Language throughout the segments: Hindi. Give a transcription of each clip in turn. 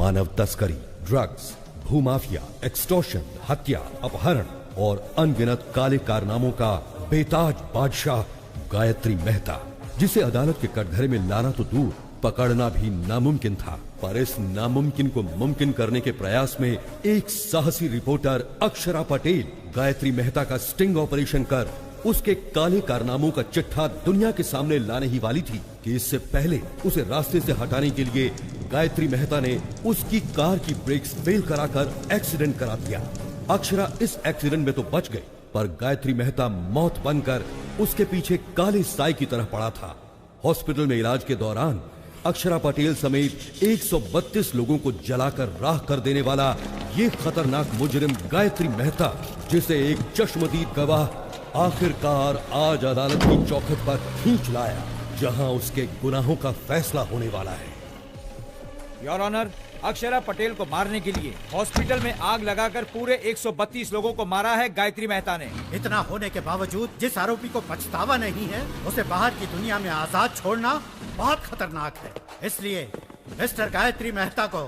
मानव तस्करी, ड्रग्स, भूमाफिया, एक्सटॉर्शन, हत्या, अपहरण और अनगिनत काले कारनामों का बेताज बादशाह गायत्री मेहता, जिसे अदालत के कटघरे में लाना तो दूर, पकड़ना भी नामुमकिन था। पर इस नामुमकिन को मुमकिन करने के प्रयास में एक साहसी रिपोर्टर अक्षरा पटेल गायत्री मेहता का स्टिंग ऑपरेशन कर उसके काले कारनामों का चिट्ठा दुनिया के सामने लाने ही वाली थी कि इससे पहले उसे रास्ते से हटाने के लिए गायत्री मेहता ने उसकी कार की ब्रेक्स फेल कराकर एक्सीडेंट करा दिया। अक्षरा इस एक्सीडेंट में तो बच गई, पर गायत्री मेहता मौत बनकर उसके पीछे काले साई की तरह पड़ा था। हॉस्पिटल में इलाज के दौरान अक्षरा पटेल समेत 132 लोगों को जलाकर राख कर देने वाला ये खतरनाक मुजरिम गायत्री मेहता, जिसे एक चश्मदीद गवाह आखिरकार आज अदालत की चौखट पर खींच लाया, जहां उसके गुनाहों का फैसला होने वाला है। योर ऑनर, अक्षरा पटेल को मारने के लिए हॉस्पिटल में आग लगाकर पूरे 132 लोगों को मारा है गायत्री मेहता ने। इतना होने के बावजूद जिस आरोपी को पछतावा नहीं है, उसे बाहर की दुनिया में आजाद छोड़ना बहुत खतरनाक है। इसलिए मिस्टर गायत्री मेहता को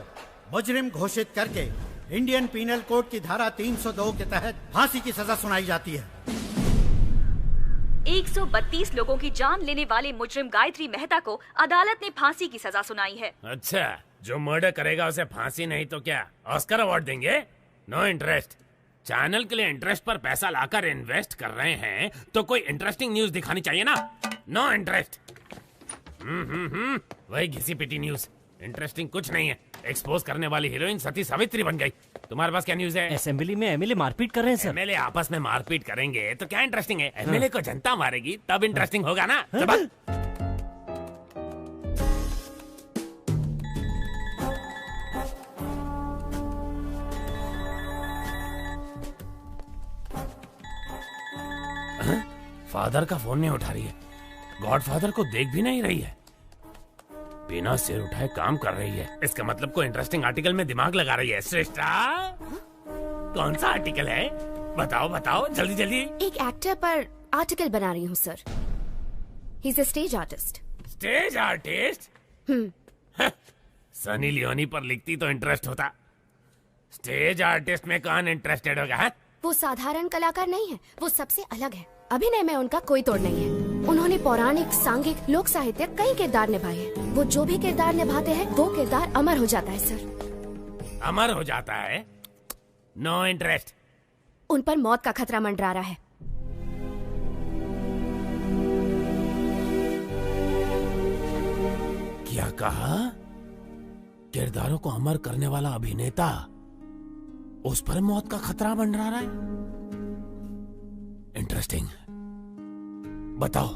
मुजरिम घोषित करके इंडियन पीनल कोड की धारा 302 के तहत फांसी की सजा सुनाई जाती है। 132 लोगों की जान लेने वाले मुजरिम गायत्री मेहता को अदालत ने फांसी की सजा सुनाई है। अच्छा, जो मर्डर करेगा उसे फांसी नहीं तो क्या ऑस्कर अवार्ड देंगे? No interest. चैनल के लिए इंटरेस्ट पर पैसा लाकर इन्वेस्ट कर रहे हैं तो कोई इंटरेस्टिंग न्यूज दिखानी चाहिए ना। No interest. वही घिसी पिटी न्यूज, इंटरेस्टिंग कुछ नहीं है। एक्सपोज करने वाली हीरोइन सती सावित्री बन गई। तुम्हारे पास क्या न्यूज है? असेंबली में एमएलए मारपीट कर रहे हैं सर। एमएलए आपस में मारपीट करेंगे तो क्या इंटरेस्टिंग है? एमएलए को जनता मारेगी तब इंटरेस्टिंग होगा ना। चल फादर का फोन नहीं उठा रही है, गॉडफादर को देख भी नहीं रही है, बिना सिर उठाए काम कर रही है। इसका मतलब कोई इंटरेस्टिंग आर्टिकल में दिमाग लगा रही है। श्रेष्ठा, कौन सा आर्टिकल है? बताओ बताओ जल्दी जल्दी। एक एक्टर पर आर्टिकल बना रही हूँ sir. He is a stage artist. Stage artist? Sunny Leone पर लिखती तो इंटरेस्ट होता। स्टेज आर्टिस्ट में कौन इंटरेस्टेड होगा? है? वो साधारण कलाकार नहीं है, वो सबसे अलग है। अभिनय में उनका कोई तोड़ नहीं है। उन्होंने पौराणिक, सांघिक, लोक साहित्य कई किरदार निभाए हैं। वो जो भी किरदार निभाते हैं वो किरदार अमर हो जाता है सर। अमर हो जाता है? No interest. उन पर मौत का खतरा मंडरा रहा है। क्या कहा? किरदारों को अमर करने वाला अभिनेता, उस पर मौत का खतरा मंडरा रहा है? इंटरेस्टिंग। बताओ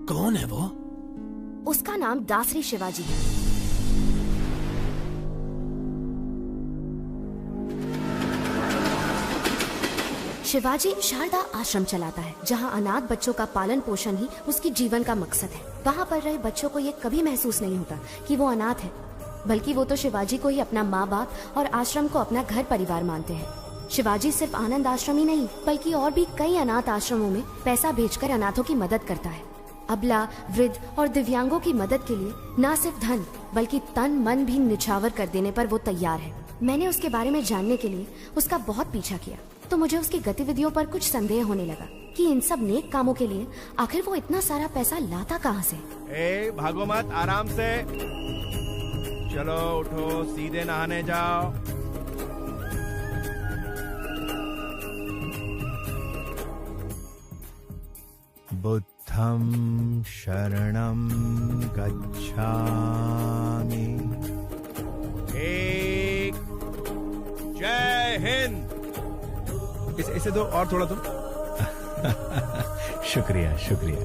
कौन है वो? उसका नाम दासरी शिवाजी है। शिवाजी शारदा आश्रम चलाता है, जहां अनाथ बच्चों का पालन पोषण ही उसकी जीवन का मकसद है। वहां पर रहे बच्चों को ये कभी महसूस नहीं होता कि वो अनाथ है, बल्कि वो तो शिवाजी को ही अपना माँ बाप और आश्रम को अपना घर परिवार मानते हैं। शिवाजी सिर्फ आनंद आश्रम ही नहीं, बल्कि और भी कई अनाथ आश्रमों में पैसा भेजकर अनाथों की मदद करता है। अबला, वृद्ध और दिव्यांगों की मदद के लिए न सिर्फ धन बल्कि तन मन भी निछावर कर देने पर वो तैयार है। मैंने उसके बारे में जानने के लिए उसका बहुत पीछा किया, तो मुझे उसकी गतिविधियों पर कुछ संदेह होने लगा कि इन सब नेक कामों के लिए आखिर वो इतना सारा पैसा लाता कहाँ से। भागो मत, आराम से चलो, उठो, सीधे नहाने जाओ। बुद्धं शरणं गच्छामि। जय हिंद। इसे दो और थोड़ा दो। शुक्रिया शुक्रिया।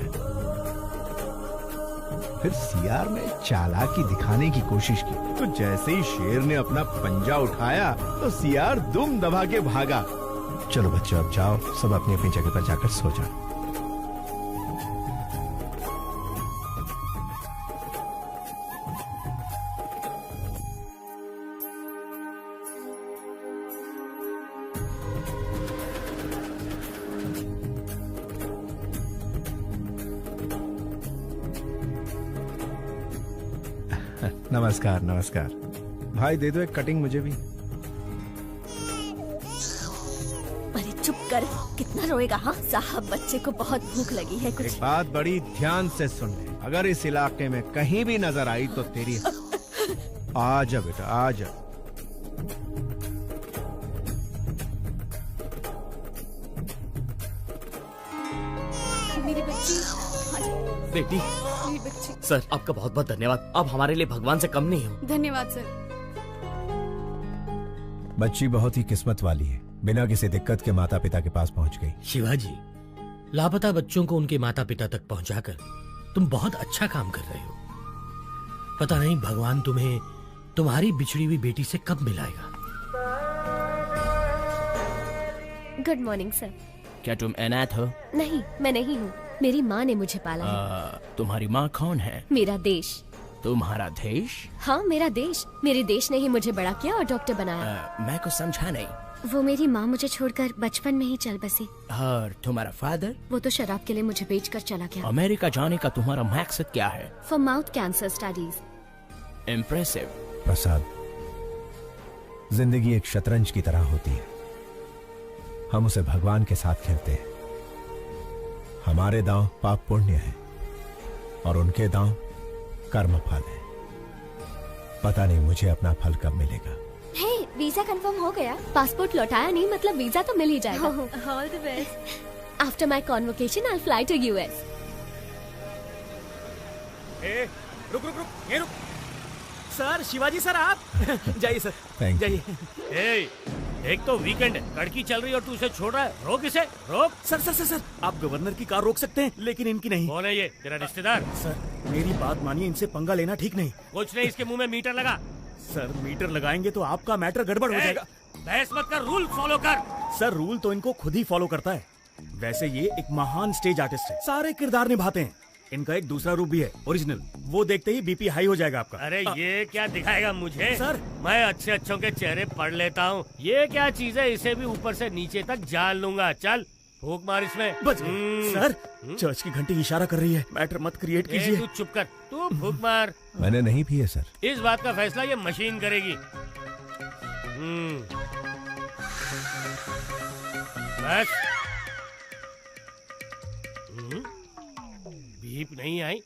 फिर सीआर ने चालाकी दिखाने की कोशिश की, तो जैसे ही शेर ने अपना पंजा उठाया तो सीआर दुम दबा के भागा। चलो बच्चों, अब जाओ, सब अपनी अपनी जगह पर जाकर सो जाओ। नमस्कार नमस्कार। भाई दे दो एक कटिंग मुझे भी। अरे चुप कर, कितना रोएगा? हाँ साहब, बच्चे को बहुत भूख लगी है कुछ। एक बात बड़ी ध्यान से सुन ले, अगर इस इलाके में कहीं भी नजर आई तो तेरी आ जा बेटा, आ जा। मेरी बच्ची, बेटी, मेरी बच्ची। सर आपका बहुत बहुत धन्यवाद। आप हमारे लिए भगवान से कम नहीं हो। धन्यवाद सर। बच्ची बहुत ही किस्मत वाली है, बिना किसी दिक्कत के माता पिता के पास पहुंच गई। शिवाजी, लापता बच्चों को उनके माता पिता तक पहुंचाकर तुम बहुत अच्छा काम कर रहे हो। पता नहीं भगवान तुम्हें तुम्हारी बिछड़ी हुई बेटी से कब मिलाएगा। Good morning sir. क्या तुम अनाथ हो? नहीं, मैं नहीं हूँ, मेरी माँ ने मुझे पाला है। तुम्हारी माँ कौन है? मेरा देश। तुम्हारा देश? हाँ मेरा देश, मेरे देश ने ही मुझे बड़ा किया और डॉक्टर बनाया। मैं कुछ समझा नहीं। वो मेरी माँ मुझे छोड़कर बचपन में ही चल बसी। और तुम्हारा फादर? वो तो शराब के लिए मुझे बेचकर चला गया। अमेरिका जाने का तुम्हारा मकसद क्या है? For mouth cancer studies. Impressive. Prasad, जिंदगी एक शतरंज की तरह होती है, हम उसे भगवान के साथ खेलते हैं। हमारे दांव पाप पुण्य है और उनके दांव कर्म फल है। पता नहीं मुझे अपना फल कब मिलेगा। हे, वीजा कंफर्म हो गया। पासपोर्ट लौटाया नहीं मतलब वीजा तो मिल ही जाएगा। All the best. After my convocation I will fly to US. रुक रुक रुक, ये रुक। सर, शिवाजी सर आप जाइए सर, जाइए। एक तो वीकेंड है, लड़की चल रही और तू उसे छोड़ रहा है, रोक इसे, रोक। सर सर सर सर, आप गवर्नर की कार रोक सकते हैं लेकिन इनकी नहीं। कौन है ये? तेरा रिश्तेदार? सर मेरी बात मानिए, इनसे पंगा लेना ठीक नहीं। कुछ नहीं, इसके मुंह में मीटर लगा। सर मीटर लगाएंगे तो आपका मैटर गड़बड़ हो जाएगा। बहस मत कर, रूल फॉलो कर। सर रूल तो इनको खुद ही फॉलो करता है। वैसे ये एक महान स्टेज आर्टिस्ट है, सारे किरदार निभाते हैं। इनका एक दूसरा रूप भी है, ओरिजिनल। वो देखते ही बीपी हाई हो जाएगा आपका। अरे ये क्या दिखाएगा मुझे? सर मैं अच्छे अच्छों के चेहरे पढ़ लेता हूँ। ये क्या चीज है? इसे भी ऊपर से नीचे तक जान लूंगा। चल फूक मार इसमें। बच गए। सर चर्च की घंटी इशारा कर रही है, मैटर मत क्रिएट कीजिए। तू चुप कर, तू फूक मार। मैंने नहीं पिए सर। इस बात का फैसला ये मशीन करेगी। बस। बीप नहीं आई,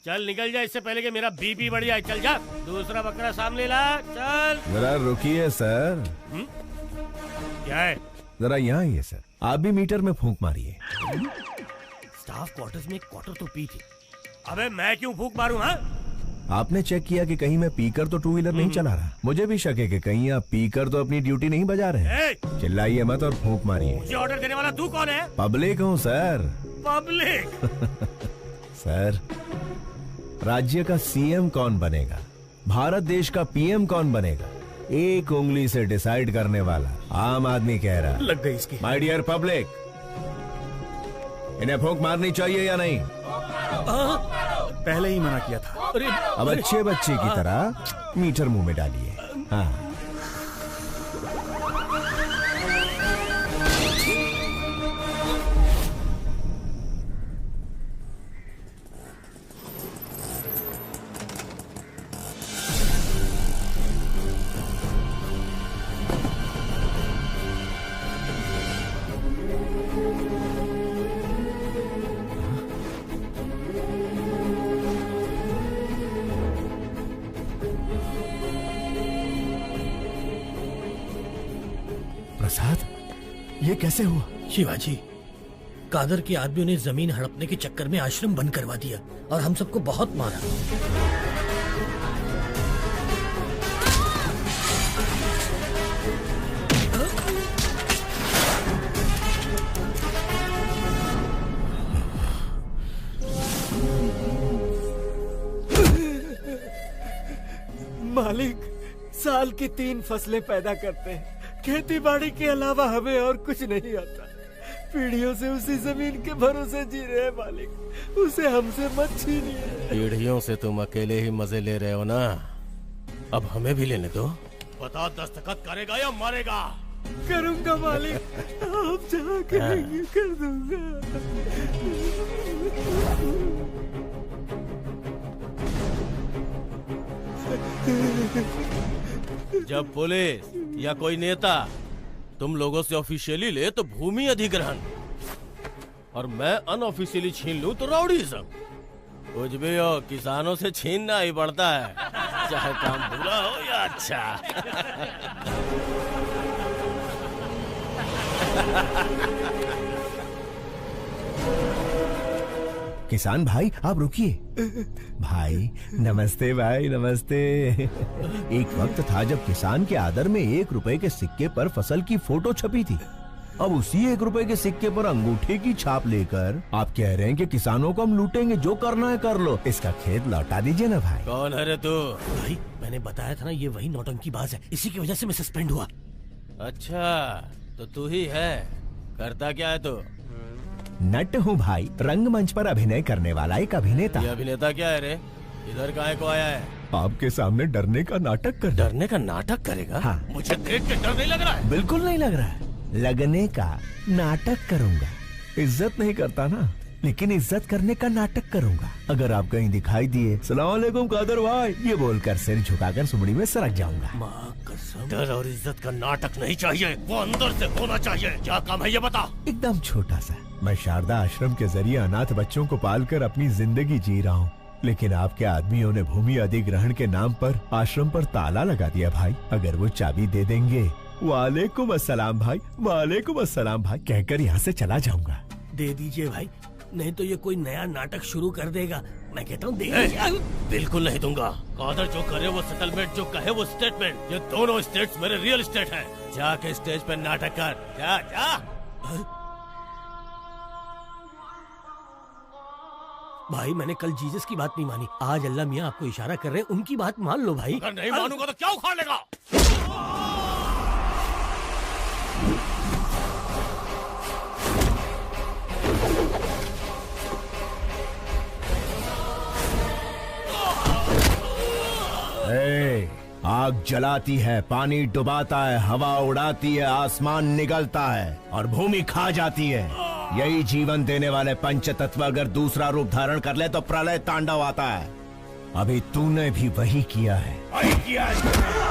चल निकल जा इससे पहले कि मेरा बीपी बढ़ जाए। चल जा, दूसरा बकरा सामने ला। चल जरा रुकिए सर। क्या है? जरा यहाँ आइए सर, आप भी मीटर में फूंक मारिए। स्टाफ क्वार्टर्स में एक क्वार्टर तो पी थी। अबे मैं क्यों फूंक मारूं? हाँ, आपने चेक किया कि कहीं मैं पीकर तो टू व्हीलर नहीं चला रहा? मुझे भी शक है कि कहीं आप पीकर तो अपनी ड्यूटी नहीं बजा रहे हैं। चिल्लाइए मत और फूंक मारिए। मुझे ऑर्डर देने वाला तू कौन है? पब्लिक हूँ सर। पब्लिक? सर, राज्य का सीएम कौन बनेगा, भारत देश का पीएम कौन बनेगा, एक उंगली से डिसाइड करने वाला आम आदमी कह रहा। लग गई इसकी। माय डियर पब्लिक, इन्हें फूंक मारनी चाहिए या नहीं? पहले ही मना किया था। अब अच्छे बच्चे की तरह मीटर मुंह में डालिए। हाँ। प्रसाद, ये कैसे हुआ? शिवाजी, कादर के आदमियों ने जमीन हड़पने के चक्कर में आश्रम बंद करवा दिया और हम सबको बहुत मारा। मालिक, साल की 3 फसलें पैदा करते हैं, खेती बाड़ी के अलावा हमें और कुछ नहीं आता। पीढ़ियों से उसी जमीन के भरोसे जी रहे हैं मालिक, उसे हमसे मत छीनिए। पीढ़ियों से तुम अकेले ही मजे ले रहे हो ना, अब हमें भी लेने दो। बता, दस्तखत करेगा या मारेगा? करूंगा मालिक, आप जहाँ कहेंगे कर दूंगा। जब पुलिस या कोई नेता तुम लोगों से ऑफिशियली ले तो भूमि अधिग्रहण, और मैं अनऑफिशियली छीन लूं तो राउडीज़म। कुछ भी हो, किसानों से छीनना ही पड़ता है, चाहे काम बुरा हो या अच्छा। किसान भाई आप रुकिए। भाई नमस्ते, भाई नमस्ते। एक वक्त था जब किसान के आदर में 1 रुपए के सिक्के पर फसल की फोटो छपी थी। अब उसी 1 रुपए के सिक्के पर अंगूठे की छाप लेकर आप कह रहे हैं कि किसानों को हम लूटेंगे, जो करना है कर लो। इसका खेत लौटा दीजिए ना भाई। कौन है रे तू? भाई मैंने बताया था ना, ये वही नौटंकीबाज है, इसी की वजह से मैं सस्पेंड हुआ। अच्छा तो तू ही है, करता क्या है तू? नट हूँ भाई, रंगमंच पर अभिनय करने वाला एक अभिनेता। ये अभिनेता क्या है रे? इधर काहे को आया है? आपके सामने डरने का नाटक कर। डरने का नाटक करेगा? हाँ। मुझे देख के डर नहीं लग रहा है? बिल्कुल नहीं लग रहा है। लगने का नाटक करूंगा। इज्जत नहीं करता ना, लेकिन इज्जत करने का नाटक करूंगा। अगर आप कहीं दिखाई दिए सलाम वालेकुम कादर भाई ये बोलकर सिर झुकाकर सुमड़ी में सरक जाऊंगा। माँ कसम, डर और इज्जत का नाटक नहीं चाहिए, वो अंदर से होना चाहिए। क्या काम है ये बता? एकदम छोटा सा। मैं शारदा आश्रम के जरिए अनाथ बच्चों को पालकर अपनी जिंदगी जी रहा हूँ, लेकिन आपके आदमियों ने भूमि अधिग्रहण के नाम पर आश्रम पर ताला लगा दिया भाई। अगर वो चाबी दे देंगे, वालेकुम अस्सलाम भाई, वालेकुम अस्सलाम भाई कहकर यहाँ से चला जाऊंगा। दे दीजिए भाई, नहीं तो ये कोई नया नाटक शुरू कर देगा। मैं कहता हूँ बिल्कुल नहीं दूंगा। कादर जो करे वो सेटलमेंट, जो कहे वो स्टेटमेंट। ये दोनों स्टेट्स मेरे रियल स्टेट हैं। जाके स्टेज पे नाटक कर, जा जा। भाई मैंने कल जीसस की बात नहीं मानी, आज अल्लाह मियाँ आपको इशारा कर रहे हैं, उनकी बात मान लो भाई। अगर नहीं मानूंगा तो क्या उखाड़ लेगा? आग जलाती है, पानी डुबाता है, हवा उड़ाती है, आसमान निगलता है और भूमि खा जाती है। यही जीवन देने वाले पंच तत्व अगर दूसरा रूप धारण कर ले तो प्रलय तांडव आता है। अभी तूने भी वही किया है। वही किया है।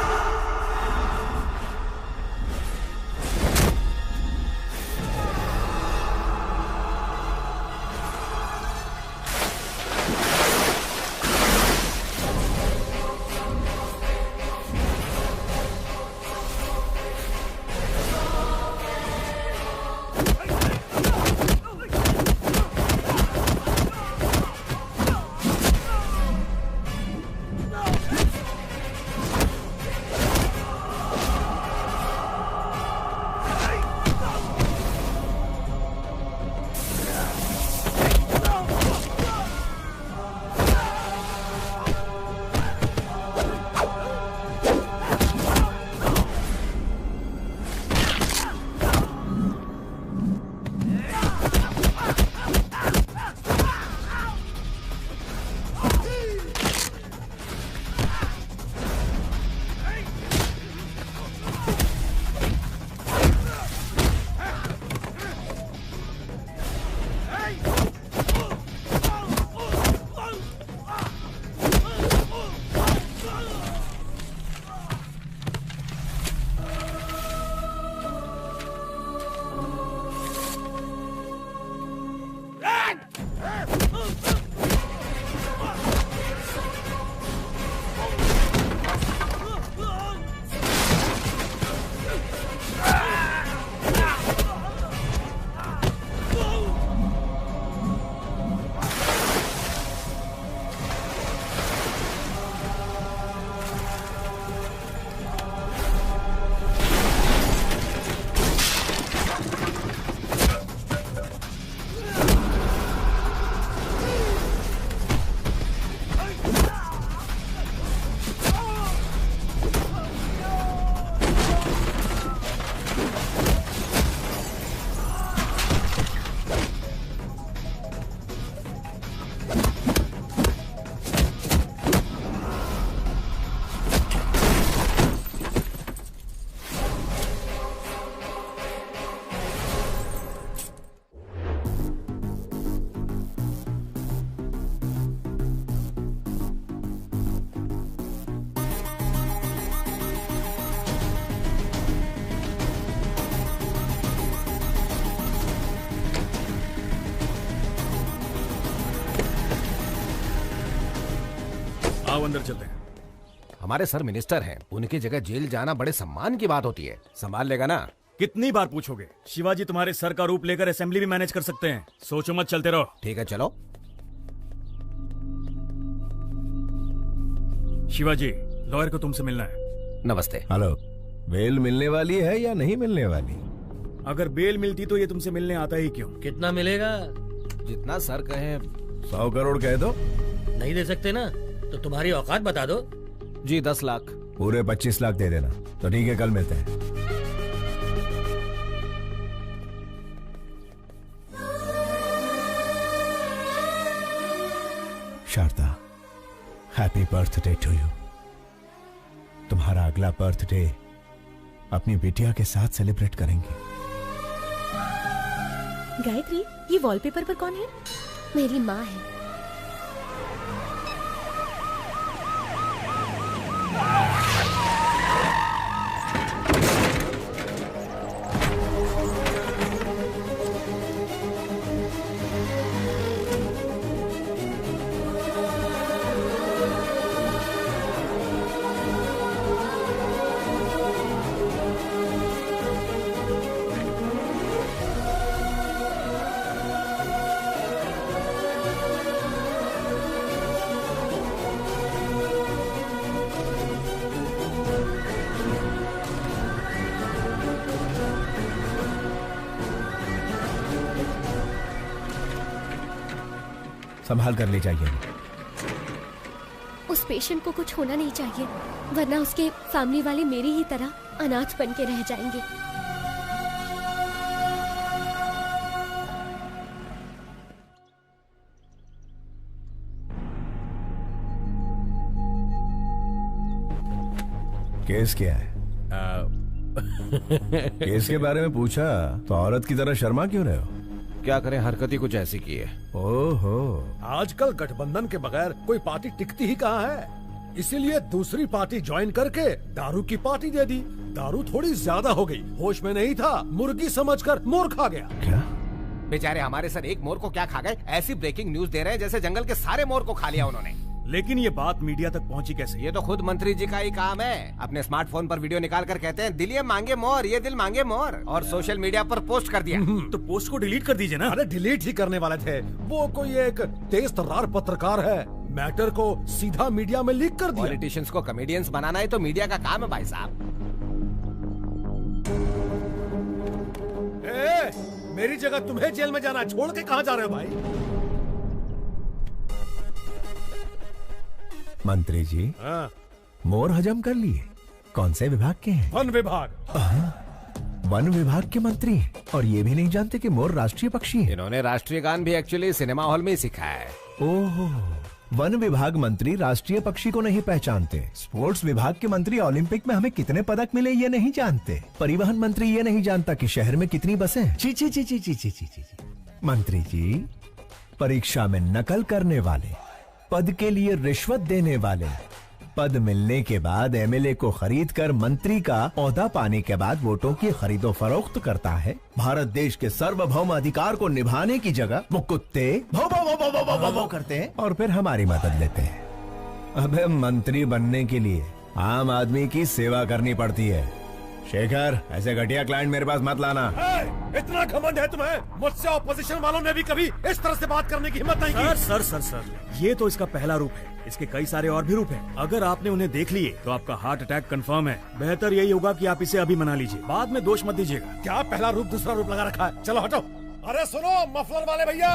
आओ अंदर चलते हैं। हमारे सर मिनिस्टर हैं, उनकी जगह जेल जाना बड़े सम्मान की बात होती है। संभाल लेगा ना? कितनी बार पूछोगे? शिवाजी तुम्हारे सर का रूप लेकर असेंबली भी मैनेज कर सकते हैं। सोचो मत, चलते रहो। ठीक है चलो। शिवाजी, लॉयर को तुमसे मिलना है। नमस्ते। हेलो। बेल मिलने वाली है या नहीं मिलने वाली? अगर बेल मिलती तो ये तुमसे मिलने आता ही क्यों? कितना मिलेगा? जितना सर कहे। 100 करोड़ कह दो। नहीं दे सकते ना तो तुम्हारी औकात बता दो। जी 10 लाख। पूरे 25 लाख दे देना। तो ठीक है, कल मिलते हैं। Sharada, happy birthday to you. तुम्हारा अगला बर्थडे अपनी बिटिया के साथ सेलिब्रेट करेंगे। गायत्री, ये वॉलपेपर पर कौन है? मेरी माँ है। संभाल कर ले जाइए। उस पेशेंट को कुछ होना नहीं चाहिए, वरना उसके फैमिली वाले मेरी ही तरह अनाथ बन के रह जाएंगे। केस क्या है? केस के बारे में पूछा तो औरत की तरह शर्मा क्यों रहे हो? क्या करें, हरकत ही कुछ ऐसी की है। ओहो, आजकल गठबंधन के बगैर कोई पार्टी टिकती ही कहाँ है, इसीलिए दूसरी पार्टी ज्वाइन करके दारू की पार्टी दे दी। दारू थोड़ी ज्यादा हो गई, होश में नहीं था, मुर्गी समझकर मोर खा गया। क्या? बेचारे हमारे सर एक मोर को क्या खा गए? ऐसी ब्रेकिंग न्यूज दे रहे हैं जैसे जंगल के सारे मोर को खा लिया उन्होंने। लेकिन ये बात मीडिया तक पहुंची कैसे? ये तो खुद मंत्री जी का ही काम है। अपने स्मार्टफोन पर वीडियो निकाल कर कहते हैं दिल ये मांगे मोर, ये दिल मांगे मोर, और सोशल मीडिया पर पोस्ट कर दिया। तो पोस्ट को डिलीट कर दीजिए ना। अरे डिलीट ही करने वाले थे, वो कोई एक तेज तर्रार पत्रकार है, मैटर को सीधा मीडिया में लीक कर दिया। पॉलिटिशियंस को कॉमेडियंस बनाना ही तो मीडिया का काम है भाई साहब। मेरी जगह तुम्हें जेल में जाना, छोड़ के कहाँ जा रहे हो भाई? मंत्री जी, मोर हजम कर लिए। कौन से विभाग के हैं? वन विभाग। वन विभाग के मंत्री, और ये भी नहीं जानते कि मोर राष्ट्रीय पक्षी है। इन्होंने राष्ट्रीय गान भी एक्चुअली सिनेमा हॉल में ही सीखा है। ओहो, वन विभाग मंत्री राष्ट्रीय पक्षी को नहीं पहचानते। स्पोर्ट्स विभाग के मंत्री ओलंपिक में हमें कितने पदक मिले ये नहीं जानते। परिवहन मंत्री ये नहीं जानता कि शहर में कितनी बसें हैं। ची ची ची ची ची ची ची ची। मंत्री जी, परीक्षा में नकल करने वाले, पद के लिए रिश्वत देने वाले, पद मिलने के बाद एमएलए को खरीद कर मंत्री का ओहदा पाने के बाद वोटों की खरीदो फरोख्त करता है। भारत देश के सार्वभौम अधिकार को निभाने की जगह वो कुत्ते भौ भौ भौ भौ भौ भौ भौ करते हैं और फिर हमारी मदद लेते हैं। अबे मंत्री बनने के लिए आम आदमी की सेवा करनी पड़ती है। शेखर, ऐसे घटिया क्लाइंट मेरे पास मत लाना। इतना घमंड है तुम्हें? मुझसे ऑपोजिशन वालों ने भी कभी इस तरह से बात करने की हिम्मत नहीं की। सर, ये तो इसका पहला रूप है, इसके कई सारे और भी रूप हैं। अगर आपने उन्हें देख लिए तो आपका हार्ट अटैक कंफर्म है। बेहतर यही होगा कि आप इसे अभी मना लीजिए, बाद में दोष मत दीजिएगा। क्या पहला रूप दूसरा रूप लगा रखा है? चलो हटो। अरे सुनो मफलर वाले भैया,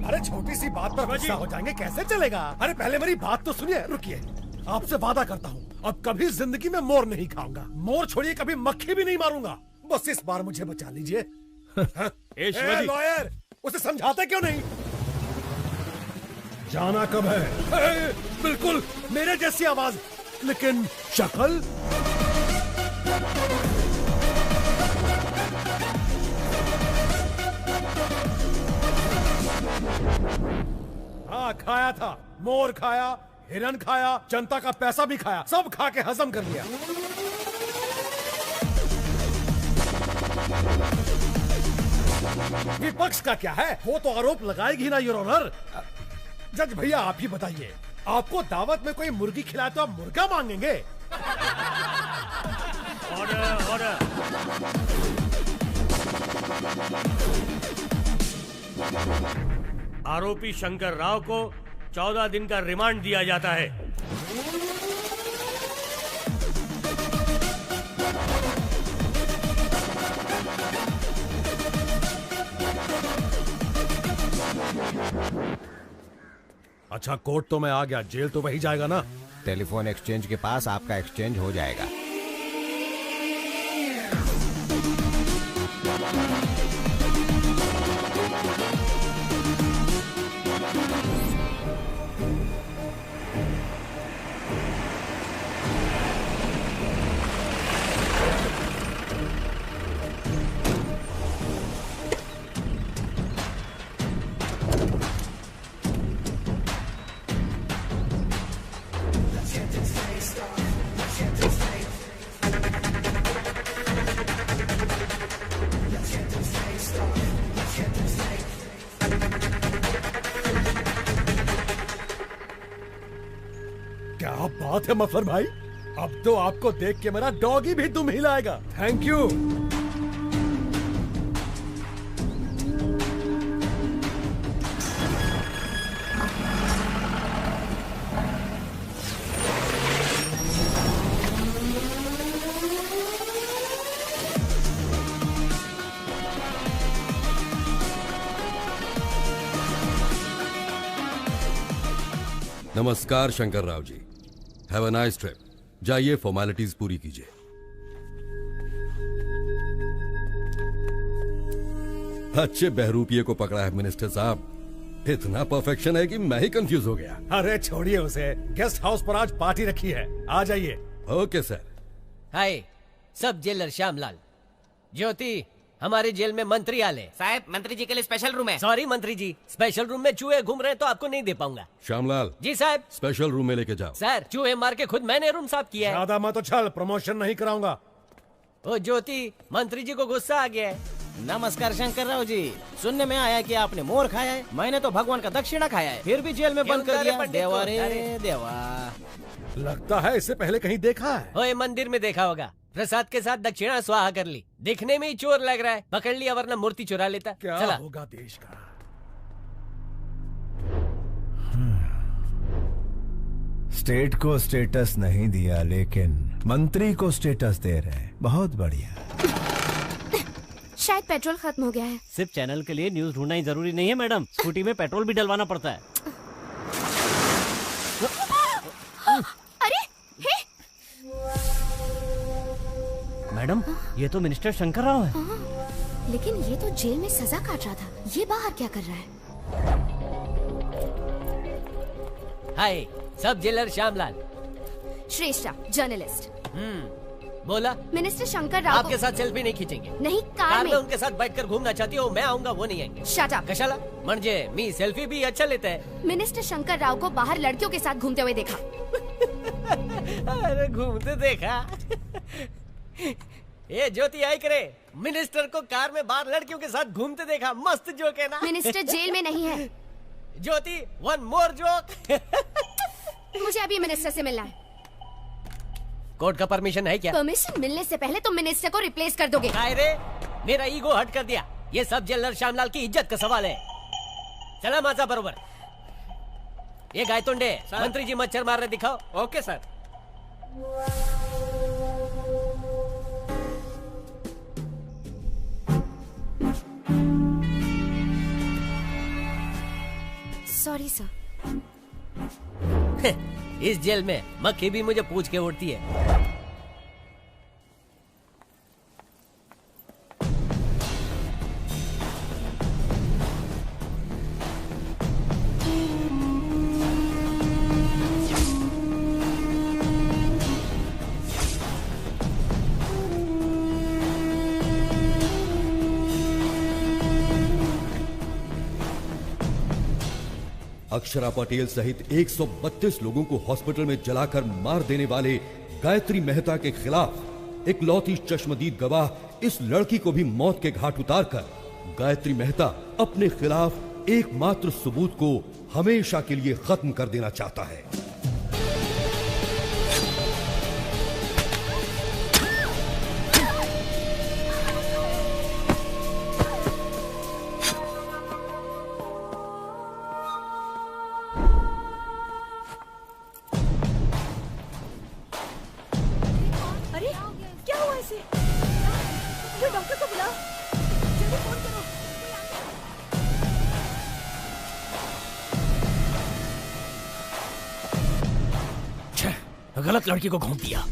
अरे छोटी सी बात पर गुस्सा हो जाएंगे, कैसे चलेगा? अरे पहले मेरी बात तो सुनिए। रुकिए, आपसे वादा करता हूँ अब कभी जिंदगी में मोर नहीं खाऊंगा। मोर छोड़िए, कभी मक्खी भी नहीं मारूंगा। बस इस बार मुझे बचा लीजिए। लॉयर, उसे समझाते क्यों नहीं? जाना कब है? बिल्कुल मेरे जैसी आवाज, लेकिन शक्ल। हाँ, खाया था, मोर खाया, हिरन खाया, जनता का पैसा भी खाया, सब खा के हजम कर लिया। विपक्ष का क्या है, वो तो आरोप लगाएगी ना योर ऑनर। जज भैया आप ही बताइए, आपको दावत में कोई मुर्गी खिलाए तो आप मुर्गा मांगेंगे? Order order. आरोपी शंकर राव को 14 दिन का रिमांड दिया जाता है। अच्छा, कोर्ट तो मैं आ गया, जेल तो वही जाएगा ना? टेलीफोन एक्सचेंज के पास आपका एक्सचेंज हो जाएगा। क्या बात है मफलर भाई, अब तो आपको देख के मेरा डॉगी भी दुम हिलाएगा। Thank you. नमस्कार Shankar Rao ji, have a nice trip. जाइए फॉर्मेलिटीज पूरी कीजिए। अच्छे बहरूपिये को पकड़ा है मिनिस्टर साहब। इतना परफेक्शन है कि मैं ही कंफ्यूज हो गया। अरे छोड़िए उसे, गेस्ट हाउस पर आज पार्टी रखी है, आ जाइए। Okay sir. हाय, सब जेलर श्यामलाल। ज्योति, हमारे जेल में मंत्री आले। साहब, मंत्री जी के लिए स्पेशल रूम है। सॉरी मंत्री जी, स्पेशल रूम में चूहे घूम रहे हैं तो आपको नहीं दे पाऊंगा। श्यामलाल जी साहब। स्पेशल रूम में लेके जाओ। सर, चूहे मार के खुद मैंने रूम साफ किया है। ज्यादा मत उछल, प्रमोशन नहीं कराऊंगा। ओ ज्योति, मंत्री जी को गुस्सा आ गया है। नमस्कार शंकर राव जी, सुनने में आया कि आपने मोर खाया है। मैंने तो भगवान का दक्षिणा खाया है, फिर भी जेल में बंद कर दिया। देवा रे देवा। लगता है इससे पहले कहीं देखा है। ओए, मंदिर में देखा होगा। प्रसाद के साथ दक्षिणा स्वाहा कर ली। दिखने में ही चोर लग रहा है, पकड़ लिया वरना मूर्ति चुरा लेता। क्या चला। होगा देश का। स्टेट को स्टेटस नहीं दिया, लेकिन मंत्री को स्टेटस दे रहे हैं। बहुत बढ़िया। शायद पेट्रोल खत्म हो गया है। सिर्फ चैनल के लिए न्यूज ढूंढना ही जरूरी नहीं है मैडम, स्कूटी में पेट्रोल भी डलवाना पड़ता है। अरे हे! मैडम, ये तो मिनिस्टर शंकर राव है। लेकिन ये तो जेल में सजा काट रहा था, ये बाहर क्या कर रहा है? हाय, सब जेलर श्यामलाल। श्रेष्ठा, जर्नलिस्ट। बोला। मिनिस्टर शंकर राव आपके साथ सेल्फी नहीं खींचेंगे। नहीं, कार में उनके साथ बैठकर घूमना चाहती हो, मैं आऊंगा, वो नहीं आएंगे। Shut up. कशाला? म्हणजे मी सेल्फी भी अच्छा लेता है। मिनिस्टर शंकर राव को बाहर लड़कियों के साथ घूमते हुए देखा। अरे घूमते देखा? ये ज्योति आई करे, मिनिस्टर को कार में बाहर लड़कियों के साथ घूमते देखा। मस्त जोक है ना? मिनिस्टर जेल में नहीं है। ज्योति, वन मोर जोक। मुझे अभी मिनिस्टर से मिलना है। कोर्ट का परमिशन है क्या? परमिशन मिलने से पहले तुम मिनिस्टर को रिप्लेस कर दोगे। काय रे, मेरा ईगो हट कर दिया। ये सब जेलर श्यामलाल की इज्जत का सवाल है। चला माझा बरोबर। ये गायतोंडे, मंत्री जी मच्छर मार रहे, दिखाओ। Okay sir. Sorry sir. इस जेल में मक्खी भी मुझे पूछ के उड़ती है। अक्षरा पटेल सहित 132 लोगों को हॉस्पिटल में जलाकर मार देने वाले गायत्री मेहता के खिलाफ इकलौती चश्मदीद गवाह इस लड़की को भी मौत के घाट उतारकर गायत्री मेहता अपने खिलाफ एकमात्र सबूत को हमेशा के लिए खत्म कर देना चाहता है। अरे क्या हुआ इसे? वो डॉक्टर को बुलाओ, जल्दी फोन करो। गलत लड़की को घूम दिया।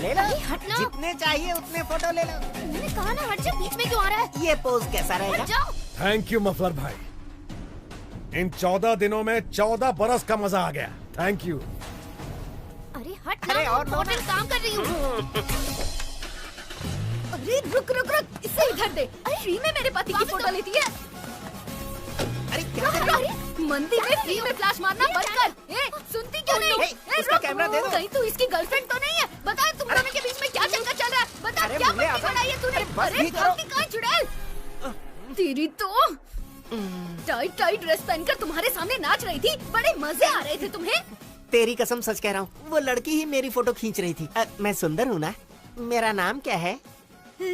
ले लो, जितने चाहिए उतने फोटो ले लो। मैंने कहा ना हट जा, बीच में क्यों आ रहा है? ये पोज कैसा रहेगा? थैंक यू मफलर भाई, इन 14 दिनों में 14 बरस का मजा आ गया। Thank you. अरे हट ना, और इम्पोर्टेंट काम कर रही हूँ। अरे रुक रुक रुक, इसे इधर दे। अरे फ्री में मेरे पति की फोटो लेती है। अरे क्या कर रही है? मंदिर में फ्री में फ्लैश मारना बंद कर। ए, सुनती क्यों नहीं? इसका कैमरा दे दो। कहीं तू इसकी गर्लफ्रेंड तो नहीं है? बता तुम दोनों के बीच में क्या चक्कर चल रहा है? बता क्या पट्टी बनाई है तूने? अरे गलती कहाँ चुड़ैल? तेरी तो टाइट टाइट ड्रेस पहनकर तुम्हारे सामने नाच रही थी, बड़े मजे आ रहे थे तुम्हें। तेरी कसम सच कह रहा हूँ, वो लड़की ही मेरी फोटो खींच रही थी। मैं सुंदर हूँ ना? मेरा नाम क्या है?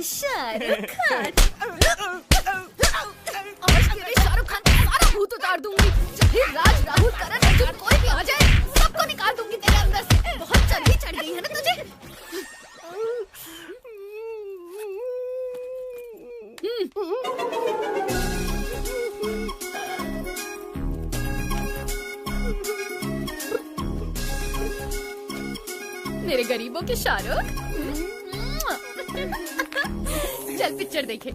शाहरुख खान। आज तेरे शाहरुख खान का सारा भूत उतार दूंगी। चाहे राज, राहुल, करण, अर्जुन कोई भी आ जाए, सबको निकाल दूंगी तेरे अंदर से। बहुत चर्बी चढ़ गई है ना तुझे? मेरे गरीबों के शाहरुख। चल पिक्चर देखे।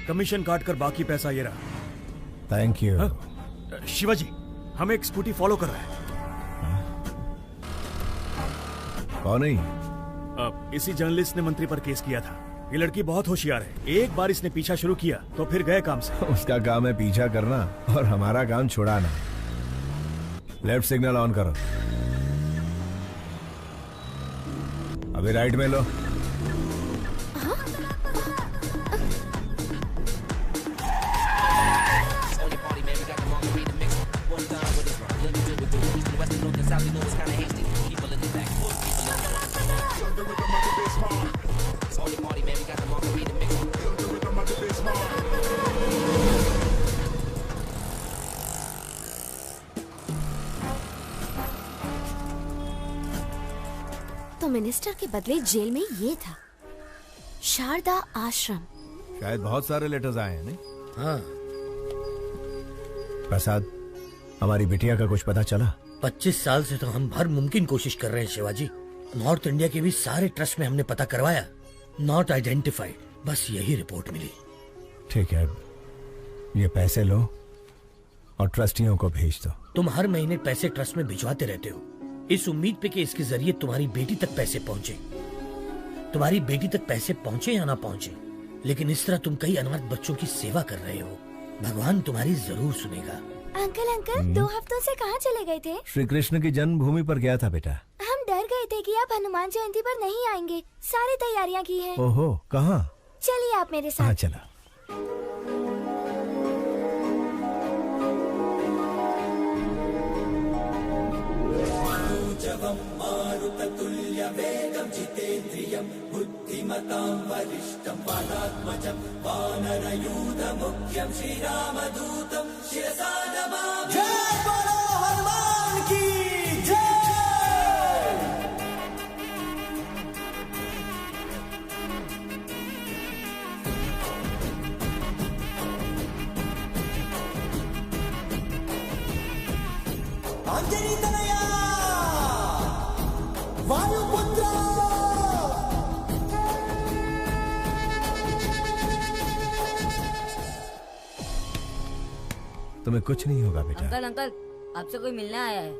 कमीशन काट कर बाकी पैसा ये रहा। Thank you. शिवाजी, हम एक स्कूटी फॉलो कर रहे हैं। कौन नहीं? इसी जर्नलिस्ट ने मंत्री पर केस किया था। ये लड़की बहुत होशियार है, एक बार इसने पीछा शुरू किया तो फिर गए काम से। उसका काम है पीछा करना और हमारा काम छुड़ाना। लेफ्ट सिग्नल ऑन करो। अभी राइट में लो। तो मिनिस्टर के बदले जेल में ये था, शारदा आश्रम। शायद बहुत सारे लेटर्स आए हैं, नहीं? हाँ। प्रसाद, हमारी बिटिया का कुछ पता चला? 25 साल से तो हम हर मुमकिन कोशिश कर रहे हैं शिवाजी। नॉर्थ इंडिया के भी सारे ट्रस्ट में हमने पता करवाया, नॉट आइडेंटिफाइड। बस यही रिपोर्ट मिली। ठीक है, ये पैसे लो और ट्रस्टियों को भेज दो। तुम हर महीने पैसे ट्रस्ट में भिजवाते रहते हो, इस उम्मीद पे कि इसके जरिए तुम्हारी बेटी तक पैसे पहुंचे। तुम्हारी बेटी तक पैसे पहुंचे या ना पहुंचे, लेकिन इस तरह तुम कई अनाथ बच्चों की सेवा कर रहे हो। भगवान तुम्हारी जरूर सुनेगा। अंकल 2 हफ्तों से कहाँ चले गए थे? श्री कृष्ण की जन्मभूमि पर गया था बेटा। हम डर गए थे कि आप हनुमान जयंती पर नहीं आएंगे। सारी तैयारियाँ की हैं। ओहो, कहाँ? चलिए आप मेरे साथ। हाँ चला। मारुततुल्यवेगं जितेन्द्रियं बुद्धिमतां वरिष्ठं वातात्मजं वानरयूथमुख्यं श्रीरामदूतं शिरसा नमामि। जय बोलो हनुमान की जय। अंजनी तनया वायुपुत्र तुम्हें कुछ नहीं होगा बेटा। अंकल अंकल, आपसे कोई मिलने आया है।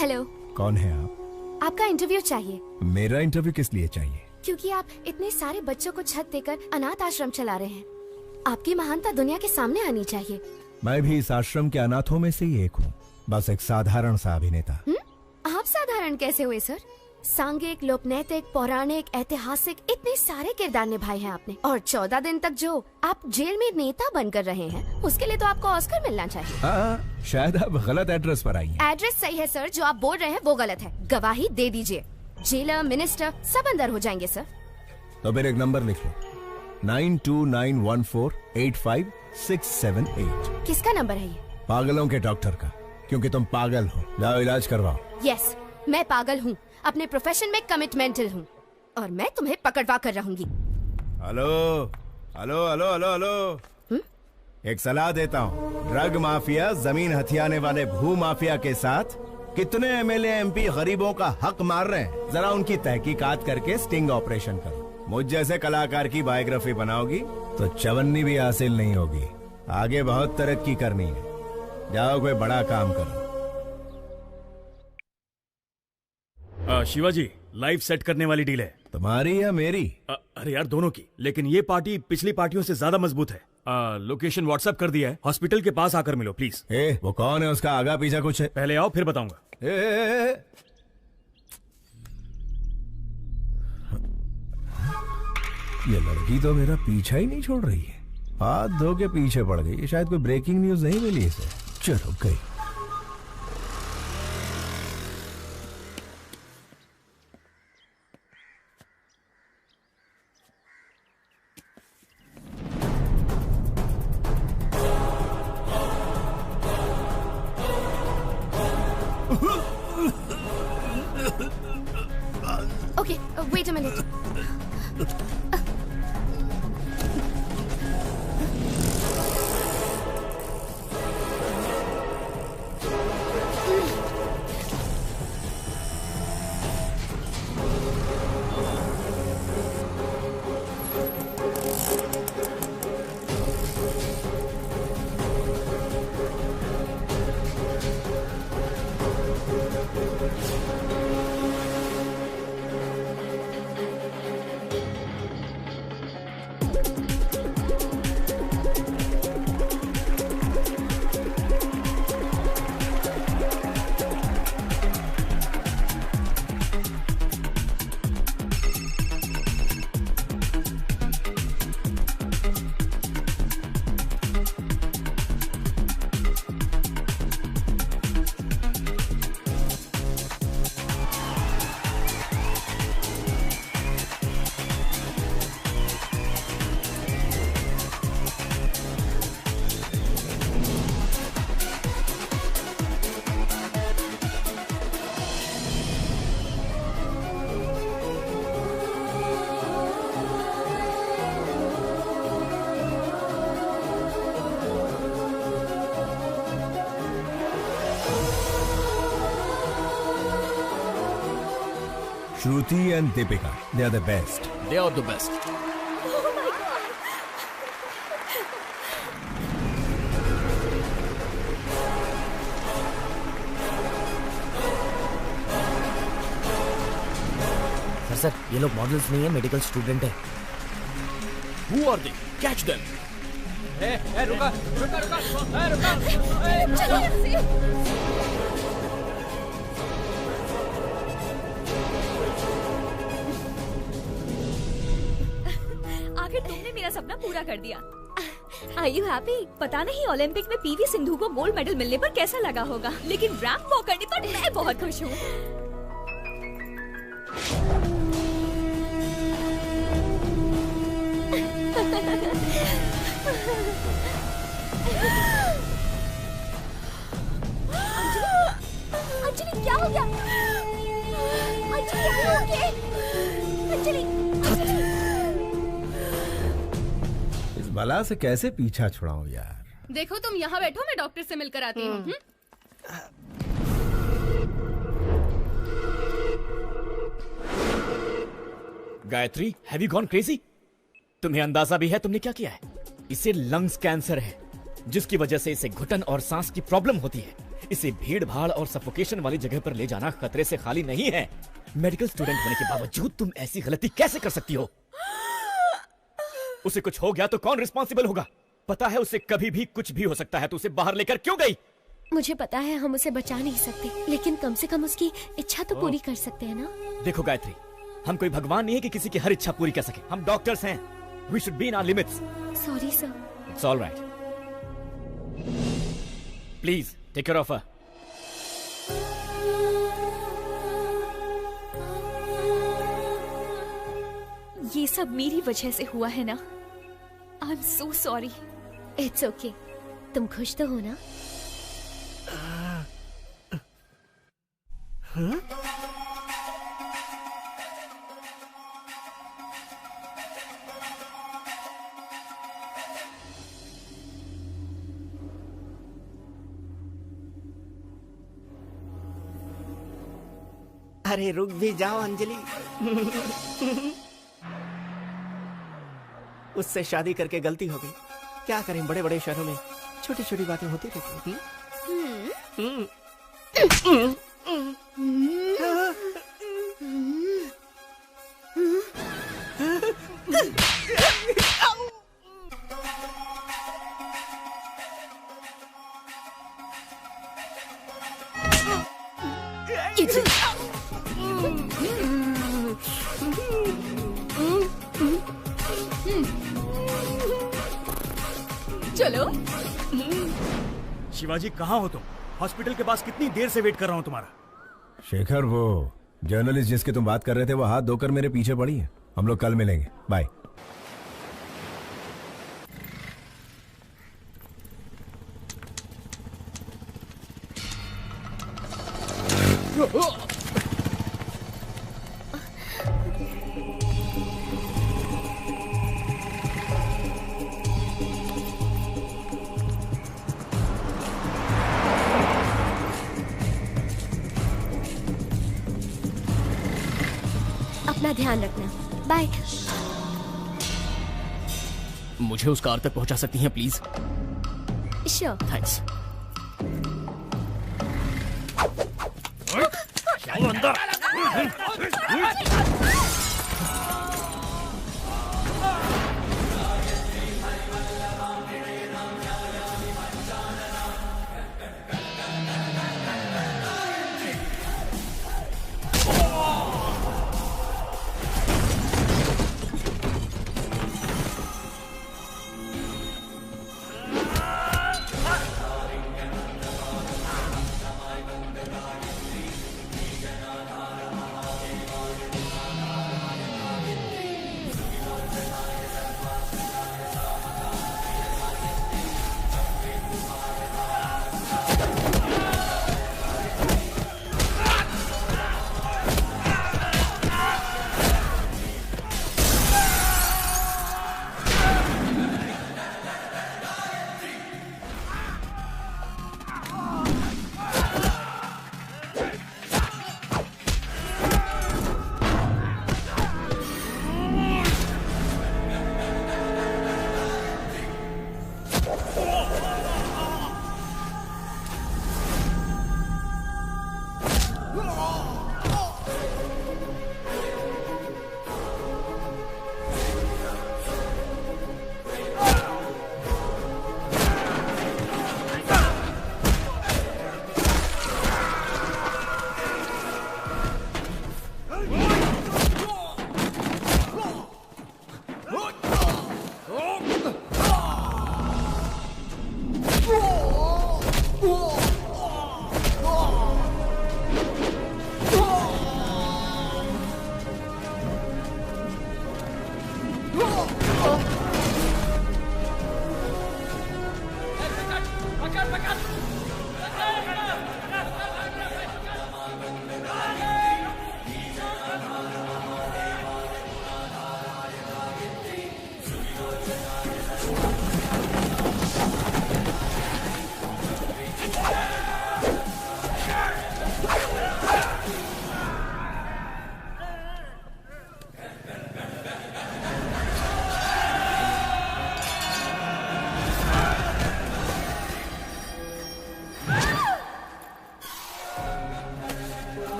हेलो। कौन है आप? आपका इंटरव्यू चाहिए। मेरा इंटरव्यू किस लिए चाहिए? क्योंकि आप इतने सारे बच्चों को छत देकर अनाथ आश्रम चला रहे हैं। आपकी महानता दुनिया के सामने आनी चाहिए। मैं भी इस आश्रम के अनाथों में से ही एक हूँ, बस एक साधारण सा अभिनेता। आप साधारण कैसे हुए सर? सांघिक, लोकनैतिक, पौराणिक, ऐतिहासिक इतने सारे किरदार निभाए हैं आपने, और 14 दिन तक जो आप जेल में नेता बनकर रहे हैं, उसके लिए तो आपको ऑस्कर मिलना चाहिए। शायद आप गलत एड्रेस पर आई हैं। एड्रेस सही है सर, जो आप बोल रहे हैं वो गलत है। गवाही दे दीजिए, जेलर, मिनिस्टर सब अंदर हो जाएंगे सर। तो फिर एक नंबर लिख लो, 9291485678। किसका नंबर है ये? पागलों के डॉक्टर का, क्योंकि तुम पागल हो। जाओ इलाज करवाओ। यस, मैं पागल हूँ, अपने प्रोफेशन में कमिटमेंटल हूँ, और मैं तुम्हें पकड़वा कर रहूंगी। Hello hello hello hello hello, एक सलाह देता हूँ। ड्रग माफिया, जमीन हथियाने वाले भू माफिया के साथ कितने एमएलए एमपी गरीबों का हक मार रहे हैं, जरा उनकी तहकीकात करके स्टिंग ऑपरेशन करो। मुझ जैसे कलाकार की बायोग्राफी बनाओगी तो चवन्नी भी हासिल नहीं होगी। आगे बहुत तरक्की करनी है, जाओ कोई बड़ा काम करो। शिवाजी, लाइव सेट करने वाली डील है। तुम्हारी या मेरी? अरे यार दोनों की, लेकिन ये पार्टी पिछली पार्टियों से ज्यादा मजबूत है। लोकेशन व्हाट्सएप कर दिया है, हॉस्पिटल के पास आकर मिलो प्लीज। वो कौन है, उसका आगा पीछा कुछ है? पहले आओ फिर बताऊंगा। ये लड़की तो मेरा पीछा ही नहीं छोड़ रही है, हाथ धो के पीछे पड़ गई। शायद कोई ब्रेकिंग न्यूज नहीं मिली इसे। चलो गई। Okay, wait a minute. Shruti and Deepika, they are the best. They are the best. Oh my God. Sir ये लोग मॉडल्स नहीं है, मेडिकल स्टूडेंट है। Who are they? Catch them. रुका रुका रुका रुका। आखिर तुमने मेरा सपना पूरा कर दिया। Are you happy? पता नहीं ओलंपिक में पीवी सिंधु को गोल्ड मेडल मिलने पर कैसा लगा होगा, लेकिन रैंप वॉक करने पर मैं बहुत खुश हूँ। अंजलि क्या हो गया? Anjali are you okay? Anjali इस बला से कैसे पीछा छुड़ाऊं यार। देखो तुम यहाँ बैठो, मैं डॉक्टर से मिलकर आती हूँ। Gayatri, have you gone crazy? तुम्हें अंदाजा भी है तुमने क्या किया है? इसे लंग्स कैंसर है, जिसकी वजह से इसे घुटन और सांस की प्रॉब्लम होती है। इसे भीड़ भाड़ और सफोकेशन वाली जगह पर ले जाना खतरे से खाली नहीं है। मेडिकल स्टूडेंट होने के बावजूद तुम ऐसी गलती कैसे कर सकती हो? उसे कुछ हो गया तो कौन रिस्पॉन्सिबल होगा? पता है उसे कभी भी कुछ भी हो सकता है, तो उसे बाहर लेकर क्यों गई? मुझे पता है हम उसे बचा नहीं सकते, लेकिन कम से कम उसकी इच्छा तो पूरी कर सकते हैं ना। देखो गायत्री, हम कोई भगवान नहीं है कि किसी की हर इच्छा पूरी कर सके। हम डॉक्टर्स हैं। We should be in our limits. Sorry, sir. It's all right. Please, take care of her. ये सब मेरी वजह से हुआ है ना। I'm so sorry. It's okay. तुम खुश तो हो ना? हाँ? अरे रुक भी जाओ अंजलि। उससे शादी करके गलती हो गई। क्या करें, बड़े बड़े शहरों में छोटी छोटी बातें होती रहती हैं। चलो। शिवाजी कहाँ हो तुम? हॉस्पिटल के पास कितनी देर से वेट कर रहा हूँ तुम्हारा। शेखर, वो जर्नलिस्ट जिसकी तुम बात कर रहे थे वो हाथ धोकर मेरे पीछे पड़ी है। हम लोग कल मिलेंगे। बाय। अपना ध्यान रखना। बाय। मुझे उस कार तक पहुंचा सकती हैं प्लीज? श्योर। थैंक्स। चलो अंदर।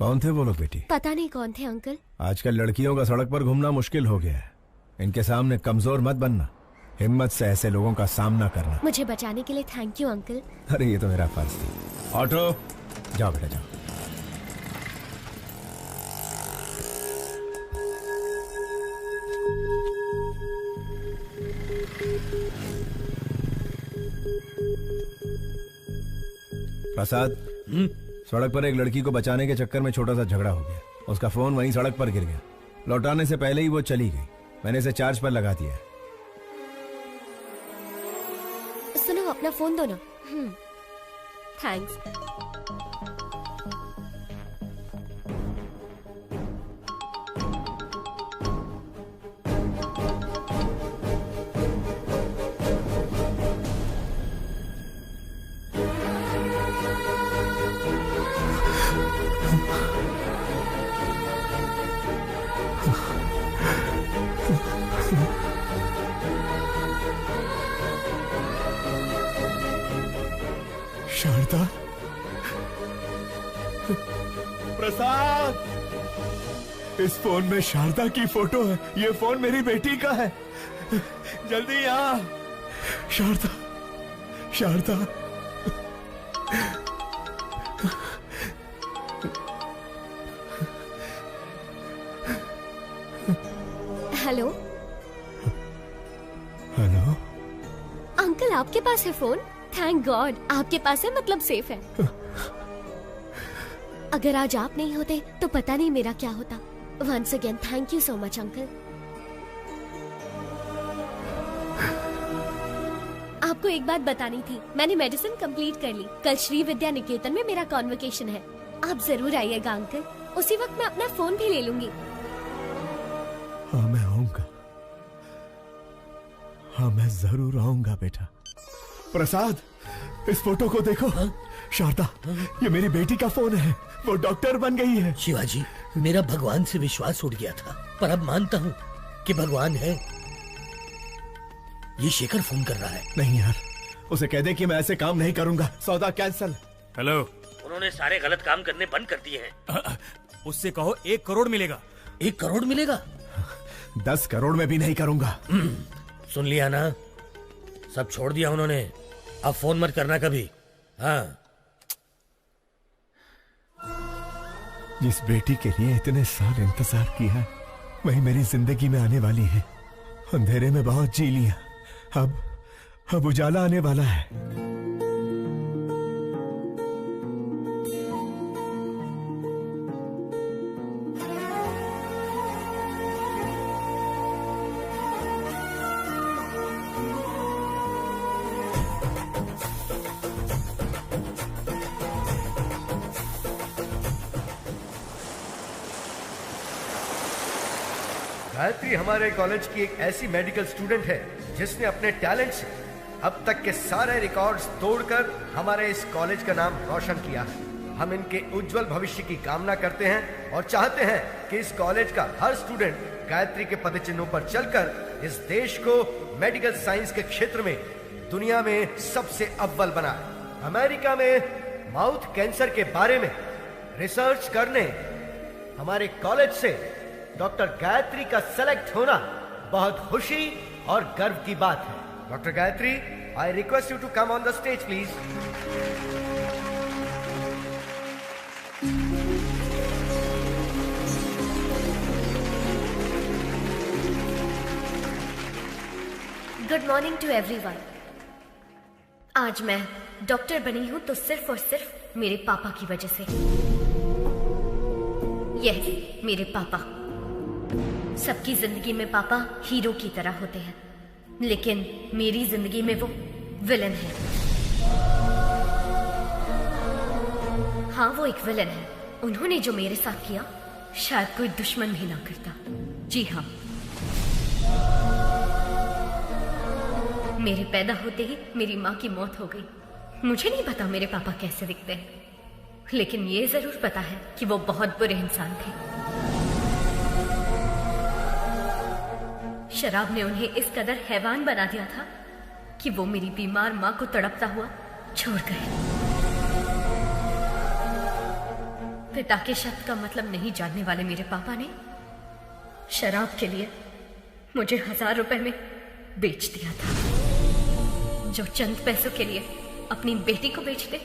कौन थे वो लोग बेटी? पता नहीं कौन थे अंकल। आजकल लड़कियों का सड़क पर घूमना मुश्किल हो गया है। इनके सामने कमजोर मत बनना, हिम्मत से ऐसे लोगों का सामना करना। मुझे बचाने के लिए थैंक यू अंकल। अरे ये तो मेरा फर्ज था। ऑटो जाओ बेटा जाओ। प्रसाद, सड़क पर एक लड़की को बचाने के चक्कर में छोटा सा झगड़ा हो गया। उसका फोन वहीं सड़क पर गिर गया। लौटाने से पहले ही वो चली गई। मैंने इसे चार्ज पर लगा दिया। सुनो, अपना फोन दो ना। थैंक्स। शारदा, प्रसाद, इस फोन में शारदा की फोटो है। ये फोन मेरी बेटी का है। जल्दी आ। Sharda, Sharda. Hello. Hello. Uncle, आपके पास है फोन? थैंक गॉड, आपके पास है मतलब सेफ है। अगर आज आप नहीं होते तो पता नहीं मेरा क्या होता। Once again thank you so much uncle. आपको एक बात बतानी थी, मैंने मेडिसिन कंप्लीट कर ली। कल श्री विद्या निकेतन में मेरा कॉन्वोकेशन है। आप जरूर आइएगा अंकल। उसी वक्त मैं अपना फोन भी ले लूंगी। हाँ मैं आऊंगा। हाँ मैं जरूर आऊंगा बेटा। प्रसाद, इस फोटो को देखो। शारदा, ये मेरी बेटी का फोन है। वो डॉक्टर बन गई है। शिवाजी, मेरा भगवान से विश्वास उठ गया था, पर अब मानता हूँ कि भगवान है। ये शेखर फोन कर रहा है। नहीं यार, उसे कह दे कि मैं ऐसे काम नहीं करूंगा। सौदा कैंसल। हेलो। उन्होंने सारे गलत काम करने बंद कर दिए हैं। उससे कहो 1 करोड़ मिलेगा। 1 करोड़ मिलेगा? 10 करोड़ में भी नहीं करूंगा। सुन लिया ना, सब छोड़ दिया उन्होंने। अब फोन मत करना कभी। हाँ। जिस बेटी के लिए इतने साल इंतजार किया, वही मेरी जिंदगी में आने वाली है। अंधेरे में बहुत जी लिया, अब उजाला आने वाला है। गायत्री हमारे कॉलेज की एक ऐसी मेडिकल स्टूडेंट है जिसने अपने टैलेंट से अब तक के सारे रिकॉर्ड्स तोड़कर हमारे इस कॉलेज का नाम रोशन किया है। हम इनके उज्जवल भविष्य की कामना करते हैं और चाहते हैं कि इस कॉलेज का हर स्टूडेंट गायत्री के पदचिन्हों पर चलकर इस देश को मेडिकल साइंस के क्षेत्र में दुनिया में सबसे अव्वल बनाए। अमेरिका में माउथ कैंसर के बारे में रिसर्च करने हमारे कॉलेज से डॉक्टर गायत्री का सेलेक्ट होना बहुत खुशी और गर्व की बात है। Doctor Gayatri, I request you to come on the stage please. Good morning to everyone. आज मैं डॉक्टर बनी हूं तो सिर्फ और सिर्फ मेरे पापा की वजह से। यह मेरे पापा। सबकी जिंदगी में पापा हीरो की तरह होते हैं, लेकिन मेरी जिंदगी में वो विलन है। हाँ, वो एक विलन है। उन्होंने जो मेरे साथ किया शायद कोई दुश्मन भी ना करता। जी हाँ, मेरे पैदा होते ही मेरी माँ की मौत हो गई। मुझे नहीं पता मेरे पापा कैसे दिखते हैं, लेकिन ये जरूर पता है कि वो बहुत बुरे इंसान थे। शराब ने उन्हें इस कदर हैवान बना दिया था कि वो मेरी बीमार माँ को तड़पता हुआ छोड़ गए। पिता के शब्द का मतलब नहीं जानने वाले मेरे पापा ने शराब के लिए मुझे 1000 रुपए में बेच दिया था। जो चंद पैसों के लिए अपनी बेटी को बेच दे,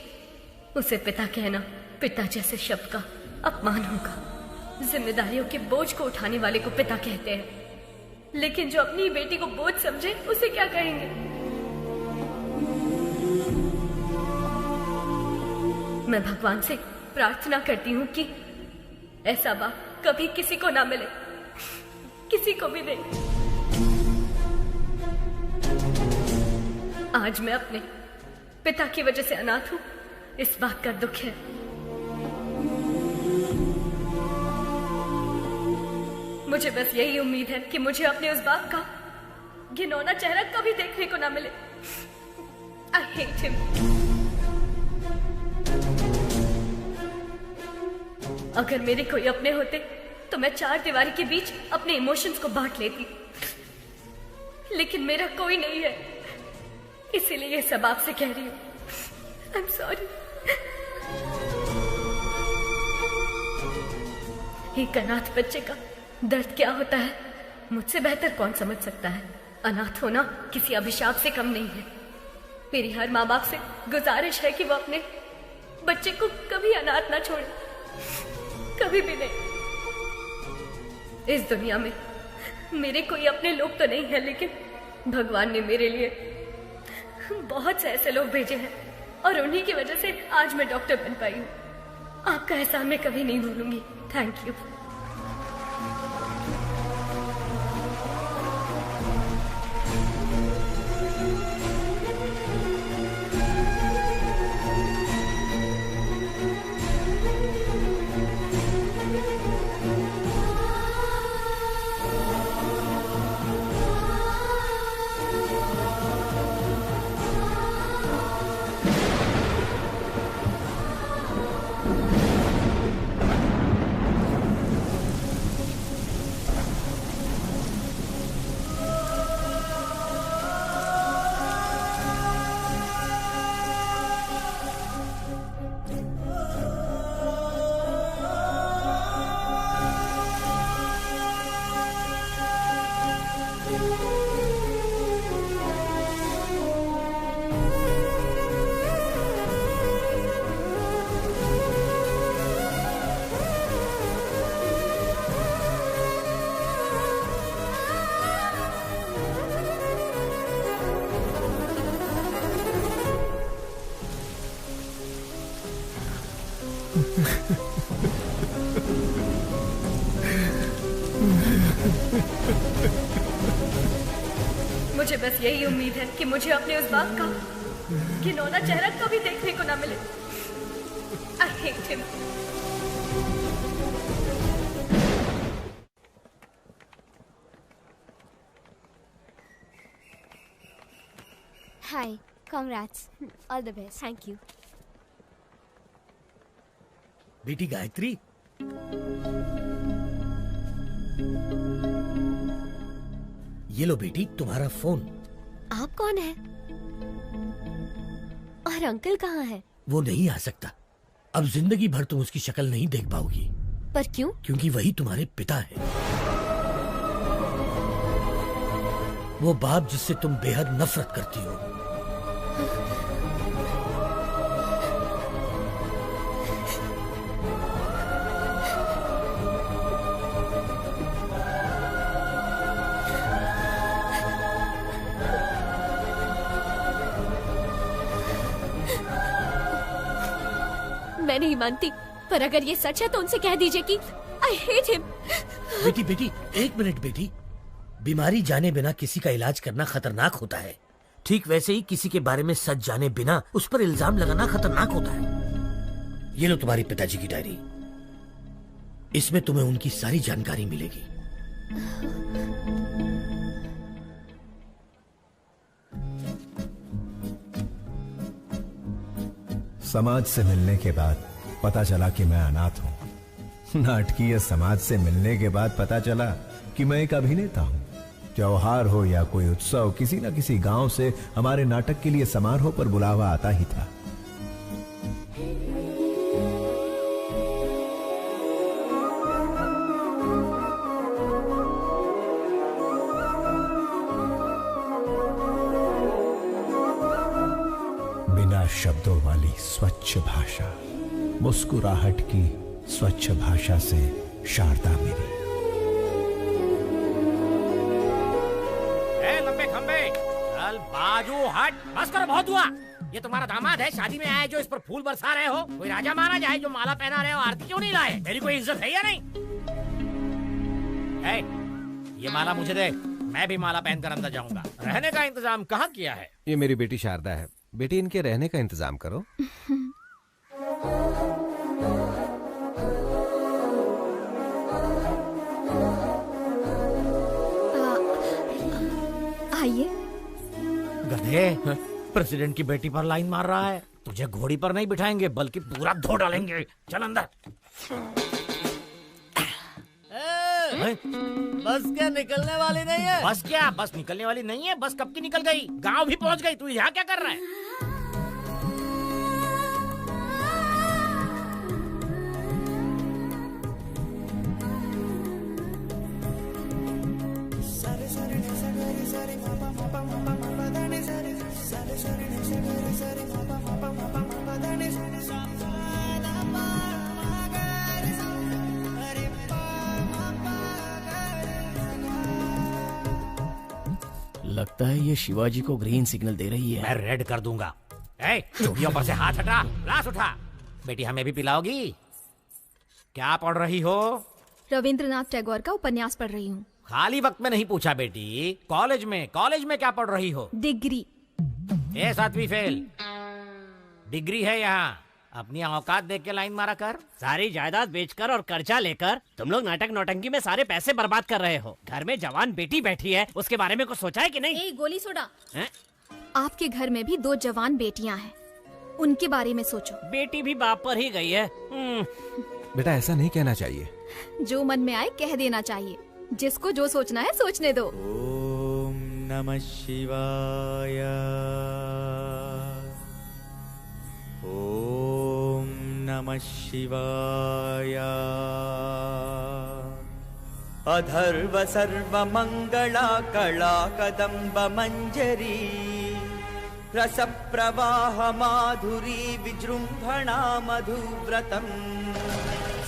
उसे पिता कहना पिता जैसे शब्द का अपमान होगा। जिम्मेदारियों के बोझ को उठाने वाले को पिता कहते हैं, लेकिन जो अपनी बेटी को बोझ समझे उसे क्या कहेंगे? मैं भगवान से प्रार्थना करती हूँ कि ऐसा बाप कभी किसी को ना मिले, किसी को भी नहीं। आज मैं अपने पिता की वजह से अनाथ हूँ, इस बात का दुख है। मुझे बस यही उम्मीद है कि मुझे अपने उस बाप का घिनौना चेहरा कभी देखने को ना मिले। I hate him. अगर मेरे कोई अपने होते तो मैं 4 दीवारी के बीच अपने इमोशंस को बांट लेती, लेकिन मेरा कोई नहीं है, इसीलिए ये सब आपसे कह रही हूँ। I'm sorry. एक अनाथ बच्चे का दर्द क्या होता है मुझसे बेहतर कौन समझ सकता है। अनाथ होना किसी अभिशाप से कम नहीं है। मेरी हर माँ बाप से गुजारिश है कि वो अपने बच्चे को कभी अनाथ ना छोड़े, कभी भी नहीं। इस दुनिया में मेरे कोई अपने लोग तो नहीं है, लेकिन भगवान ने मेरे लिए बहुत से ऐसे लोग भेजे हैं और उन्हीं की वजह से आज मैं डॉक्टर बन पाई हूँ। आपका एहसान मैं कभी नहीं भूलूंगी। Thank you. मुझे बस यही उम्मीद है कि मुझे अपने उस बाप का घिनौना चेहरा कभी देखने को ना मिले। I hate him. Hi, congrats. All the best. Thank you. बेटी गायत्री, ये लो बेटी तुम्हारा फोन। आप कौन है? और अंकल कहाँ है? वो नहीं आ सकता। अब जिंदगी भर तुम उसकी शक्ल नहीं देख पाओगी। पर क्यों? क्योंकि वही तुम्हारे पिता है। वो बाप जिससे तुम बेहद नफरत करती हो। मैं नहीं मानती, पर अगर ये सच है तो उनसे कह दीजिए कि I hate him. बेटी बेटी, एक मिनट बेटी। बीमारी जाने बिना किसी का इलाज करना खतरनाक होता है। ठीक वैसे ही किसी के बारे में सच जाने बिना उस पर इल्जाम लगाना खतरनाक होता है। ये लो तुम्हारी पिताजी की डायरी। इसमें तुम्हें उनकी सारी जानकारी मिलेगी। समाज से मिलने के बाद पता चला कि मैं अनाथ हूं। नाटकीय समाज से मिलने के बाद पता चला कि मैं एक अभिनेता हूं। त्योहार हो या कोई उत्सव, किसी न किसी गांव से हमारे नाटक के लिए समारोह पर बुलावा आता ही था। शब्दों वाली स्वच्छ भाषा, मुस्कुराहट की स्वच्छ भाषा से शारदा मेरी। लंबे खंबे चल बाजू हट, बस करो, बहुत हुआ। ये तुम्हारा दामाद है, शादी में आए जो इस पर फूल बरसा रहे हो? कोई राजा माना जाए जो माला पहना रहे हो, आरती क्यों नहीं लाए? तेरी कोई इज्जत है या नहीं? ये माला मुझे दे, मैं भी माला पहनकर अंदर जाऊंगा। रहने का इंतजाम कहाँ किया है? ये मेरी बेटी शारदा है, बेटी इनके रहने का इंतजाम करो। आइए। गधे, प्रेसिडेंट की बेटी पर लाइन मार रहा है। तुझे घोड़ी पर नहीं बिठाएंगे बल्कि पूरा धो डालेंगे। चल अंदर। बस क्या निकलने वाली नहीं है? बस क्या बस निकलने वाली नहीं है? बस कब की निकल गई, गांव भी पहुंच गई। तू यहाँ क्या कर रहा है? लगता है ये शिवाजी को ग्रीन सिग्नल दे रही है। मैं रेड कर दूंगा। चूड़ियों पर से हाथ हटा, ग्लास उठा। बेटी हमें भी पिलाओगी? क्या पढ़ रही हो? रविंद्रनाथ टैगोर का उपन्यास पढ़ रही हूँ। खाली वक्त में नहीं पूछा बेटी, कॉलेज में क्या पढ़ रही हो? डिग्री। 7वीं फेल। डिग्री है यहाँ। अपनी औकात देख के लाइन मारा कर। सारी जायदाद बेचकर और कर्जा लेकर तुम लोग नाटक नौटंकी में सारे पैसे बर्बाद कर रहे हो। घर में जवान बेटी बैठी है, उसके बारे में कुछ सोचा है कि नहीं? गोली सोडा। आपके घर में भी 2 जवान बेटियां हैं, उनके बारे में सोचो। बेटी भी बाप पर ही गई है। बेटा ऐसा नहीं कहना चाहिए। जो मन में आए कह देना चाहिए। जिसको जो सोचना है सोचने दो। ओम नमः शिवाय। ओम नमः शिवाय। अधर्व सर्व मंगला कला कदम्ब मंजरी रस प्रवाह माधुरी विजृंभणा मधुव्रतम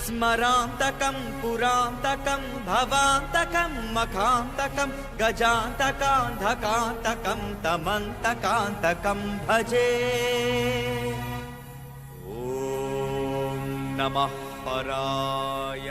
स्मरांतकं पुरांतकं भवांतकं मखांतकं गजांतकांधकांतकं तमंतकांतकं भजे। ओम नमः हराय।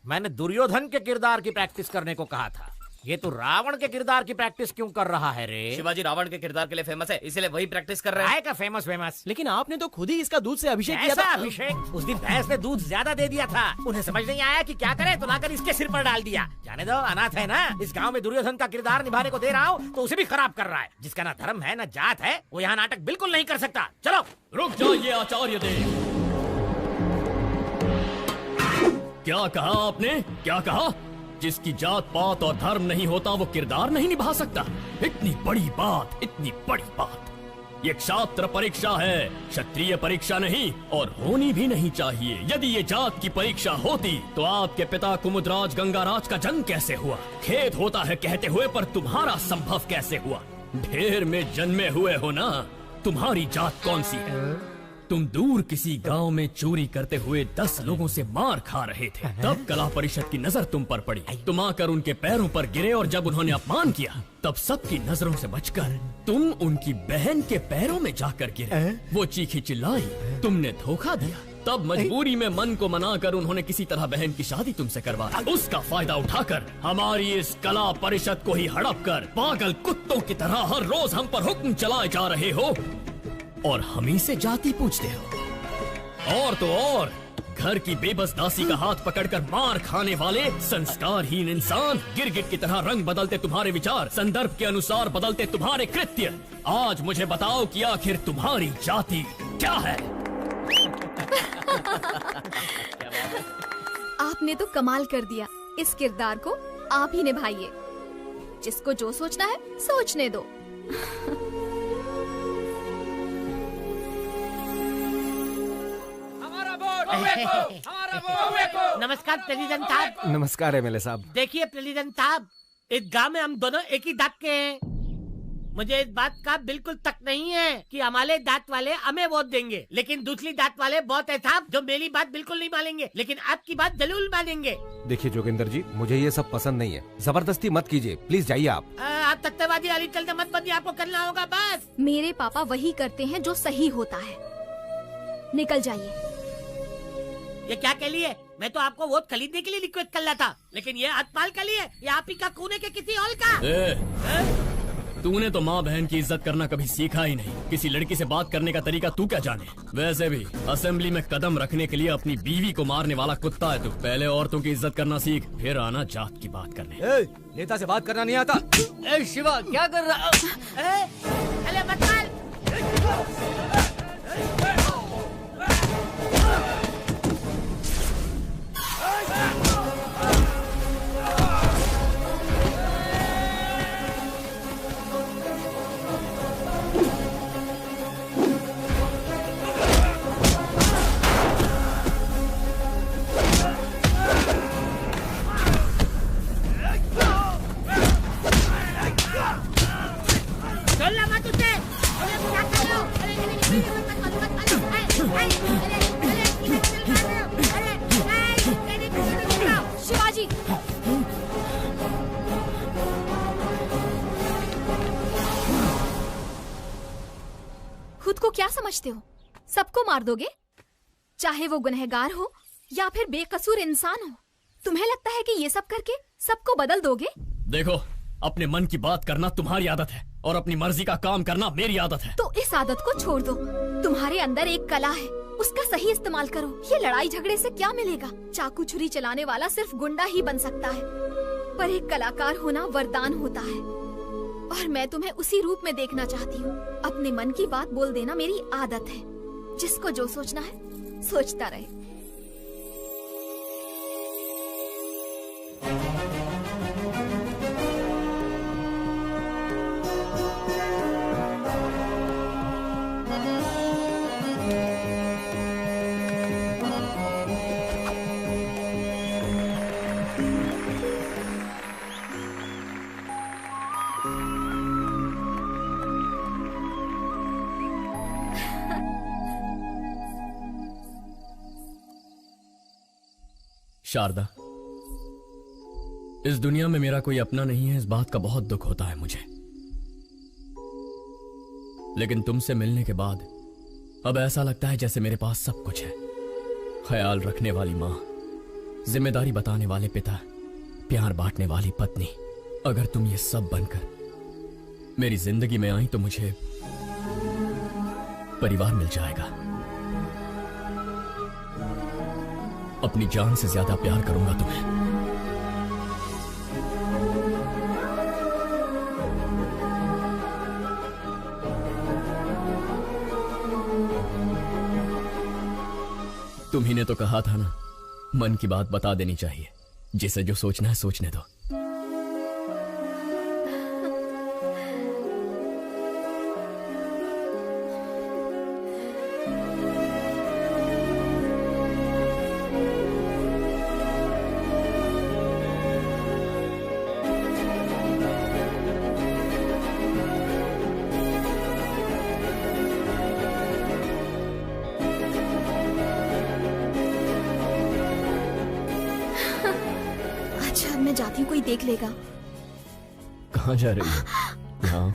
मैंने दुर्योधन के किरदार की प्रैक्टिस करने को कहा था। ये तो रावण के किरदार की प्रैक्टिस क्यों कर रहा है रे? शिवाजी रावण के किरदार के लिए फेमस है, इसलिए वही प्रैक्टिस कर रहा है। का फेमस। लेकिन आपने तो खुद ही इसका दूध से अभिषेक किया था। अभिषेक? उस दिन भैंस ने दूध ज्यादा दे दिया था, उन्हें समझ नहीं आया कि क्या करे तो लाकर इसके सिर पर डाल दिया। जाने दो, अनाथ है ना। इस गाँव में दुर्योधन का किरदार निभाने को दे रहा हूँ तो उसे भी खराब कर रहा है। जिसका ना धर्म है ना जात है, वो यहाँ नाटक बिल्कुल नहीं कर सकता। चलो। रुक जाइए आचार्य देव। क्या कहा आपने? क्या कहा? जिसकी जात पात और धर्म नहीं होता वो किरदार नहीं निभा सकता? इतनी बड़ी बात, इतनी बड़ी बात। ये क्षात्र परीक्षा है, क्षत्रिय परीक्षा नहीं, और होनी भी नहीं चाहिए। यदि ये जात की परीक्षा होती तो आपके पिता कुमुदराज गंगाराज का जन्म कैसे हुआ? खेद होता है कहते हुए, पर तुम्हारा संभव कैसे हुआ? ढेर में जन्मे हुए हो ना। तुम्हारी जात कौन सी है? तुम दूर किसी गांव में चोरी करते हुए 10 लोगों से मार खा रहे थे। तब कला परिषद की नजर तुम पर पड़ी। तुम आकर उनके पैरों पर गिरे और जब उन्होंने अपमान किया तब सबकी नजरों से बचकर तुम उनकी बहन के पैरों में जाकर गिरे। वो चीखी चिल्लाई, तुमने धोखा दिया। तब मजबूरी में मन को मनाकर उन्होंने किसी तरह बहन की शादी तुमसे करवाई। उसका फायदा उठाकर हमारी इस कला परिषद को ही हड़प कर पागल कुत्तों की तरह हर रोज हम पर हुक्म चलाए जा रहे हो और हम ही से जाति पूछते हो। और तो और घर की बेबस दासी का हाथ पकड़कर मार खाने वाले संस्कारहीन इंसान, गिरगिट की तरह रंग बदलते तुम्हारे विचार, संदर्भ के अनुसार बदलते तुम्हारे कृत्य। आज मुझे बताओ कि आखिर तुम्हारी जाति क्या है? आपने तो कमाल कर दिया। इस किरदार को आप ही निभाइए। जिसको जो सोचना है सोचने दो। नमस्कार प्रेसिडेंट साहब। नमस्कार एमएलए साहब। देखिए प्रेसिडेंट साहब, इस गांव में हम दोनों एक ही दांत के हैं। मुझे इस बात का बिल्कुल तक नहीं है कि हमारे दांत वाले हमें वोट देंगे, लेकिन दूसरी दांत वाले बहुत है साहब जो मेरी बात बिल्कुल नहीं मानेंगे, लेकिन आपकी बात जरूर मानेंगे। देखिए जोगिंदर जी, मुझे ये सब पसंद नहीं है, जबरदस्ती मत कीजिए, प्लीज जाइए आप। आप सत्यवादी वाली चलते मत बनिए, आपको करना होगा बस। मेरे पापा वही करते हैं जो सही होता है, निकल जाइए। ये क्या के लिए? मैं तो आपको वोट खरीदने के लिए रिक्वेस्ट कर रहा था, लेकिन ये हथपाल के लिए, ये आप ही का खून है के किसी और का? तूने तो माँ बहन की इज्जत करना कभी सीखा ही नहीं। किसी लड़की से बात करने का तरीका तू क्या जाने? वैसे भी असेंबली में कदम रखने के लिए अपनी बीवी को मारने वाला कुत्ता है तू। पहले औरतों की इज्जत करना सीख, फिर आना जात की बात करने। नेता से बात करना नहीं आता? शिवा क्या कर रहा? अरे बच्चा शिवाजी, खुद को क्या समझते हो? सबको मार दोगे, चाहे वो गुनहगार हो या फिर बेकसूर इंसान हो। तुम्हें लगता है कि ये सब करके सबको बदल दोगे? देखो, अपने मन की बात करना तुम्हारी आदत है और अपनी मर्जी का काम करना मेरी आदत है। तो इस आदत को छोड़ दो। तुम्हारे अंदर एक कला है, उसका सही इस्तेमाल करो। ये लड़ाई झगड़े से क्या मिलेगा? चाकू छुरी चलाने वाला सिर्फ गुंडा ही बन सकता है, पर एक कलाकार होना वरदान होता है, और मैं तुम्हें उसी रूप में देखना चाहती हूँ। अपने मन की बात बोल देना मेरी आदत है। जिसको जो सोचना है सोचता रहे। शारदा, इस दुनिया में मेरा कोई अपना नहीं है, इस बात का बहुत दुख होता है मुझे। लेकिन तुमसे मिलने के बाद अब ऐसा लगता है जैसे मेरे पास सब कुछ है। ख्याल रखने वाली माँ, जिम्मेदारी बताने वाले पिता, प्यार बांटने वाली पत्नी। अगर तुम ये सब बनकर मेरी जिंदगी में आई तो मुझे परिवार मिल जाएगा। अपनी जान से ज्यादा प्यार करूंगा तुम्हें। तुम्ही ने तो कहा था ना, मन की बात बता देनी चाहिए। जिसे जो सोचना है सोचने दो। जाती हूँ, कोई देख लेगा। कहाँ जा रही है? यहाँ।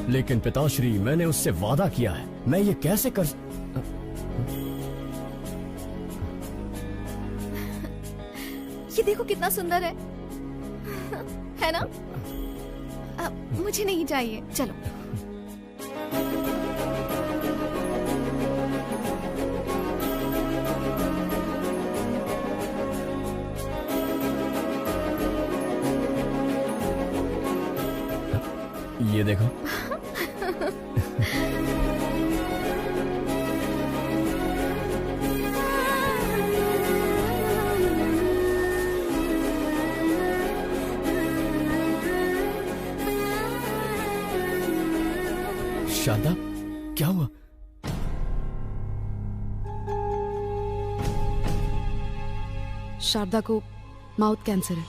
लेकिन पिताश्री, मैंने उससे वादा किया है, मैं ये कैसे कर... ये देखो कितना सुंदर है ना? मुझे नहीं चाहिए, चलो। ये देखो। शारदा, क्या हुआ? शारदा को माउथ कैंसर है,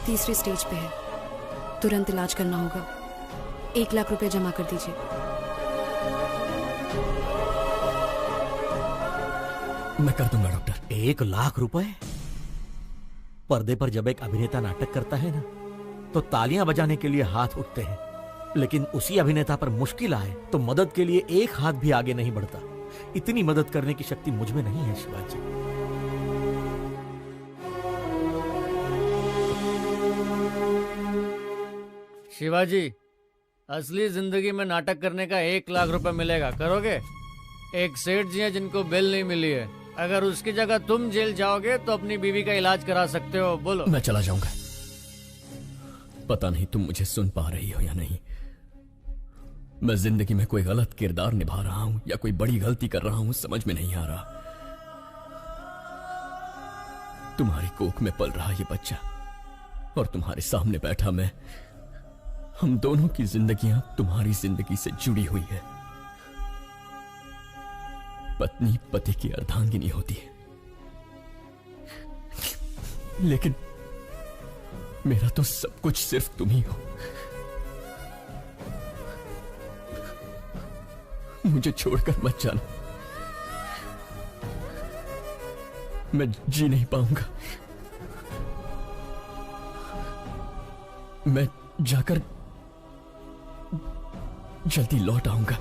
3री स्टेज पे है। तुरंत इलाज करना होगा। 1 लाख रुपए जमा कर दीजिए। मैं कर दूंगा डॉक्टर। 1 लाख रुपए? पर्दे पर जब एक अभिनेता नाटक करता है ना, तो तालियां बजाने के लिए हाथ उठते हैं, लेकिन उसी अभिनेता पर मुश्किल आए तो मदद के लिए एक हाथ भी आगे नहीं बढ़ता। इतनी मदद करने की शक्ति मुझ में नहीं है शिवाजी। शिवाजी, असली जिंदगी में नाटक करने का 1 लाख रुपए मिलेगा, करोगे? एक सेठ जी हैं जिनको बेल नहीं मिली है, अगर उसकी जगह तुम जेल जाओगे तो अपनी बीवी का इलाज करा सकते हो। बोलो। मैं चला जाऊंगा। पता नहीं तुम मुझे सुन पा रही हो या नहीं। मैं जिंदगी में कोई गलत किरदार निभा रहा हूं या कोई बड़ी गलती कर रहा हूं, समझ में नहीं आ रहा। तुम्हारी कोख में पल रहा ये बच्चा और तुम्हारे सामने बैठा मैं, हम दोनों की जिंदगियां तुम्हारी जिंदगी से जुड़ी हुई है। पत्नी पति की अर्धांगिनी होती है, लेकिन मेरा तो सब कुछ सिर्फ तुम ही हो। मुझे छोड़कर मत जाना, मैं जी नहीं पाऊंगा। मैं जाकर जल्दी लौट आऊंगा।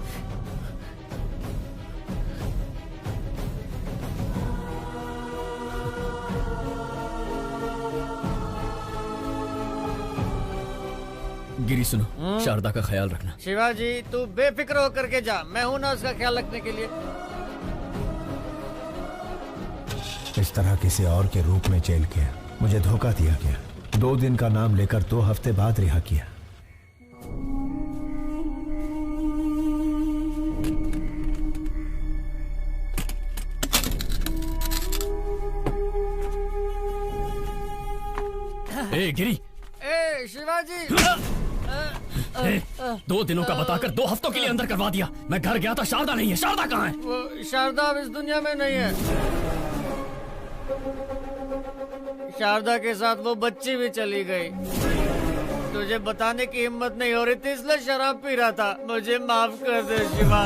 गिरी सुनो, शारदा का ख्याल रखना। शिवाजी, तू बेफिक्र होकर के जा, मैं हूं ना उसका ख्याल रखने के लिए। इस तरह किसी और के रूप में जेल किया, मुझे धोखा दिया गया। 2 दिन का नाम लेकर 2 हफ्ते बाद रिहा किया। ए गिरी, ए शिवाजी, 2 दिनों का बताकर 2 हफ्तों के लिए अंदर करवा दिया। मैं घर गया था, शारदा नहीं है। शारदा कहाँ है? वो शारदा अब इस दुनिया में नहीं है। शारदा के साथ वो बच्ची भी चली गई। तुझे बताने की हिम्मत नहीं हो रही थी, इसलिए शराब पी रहा था। मुझे माफ कर दे शिवा।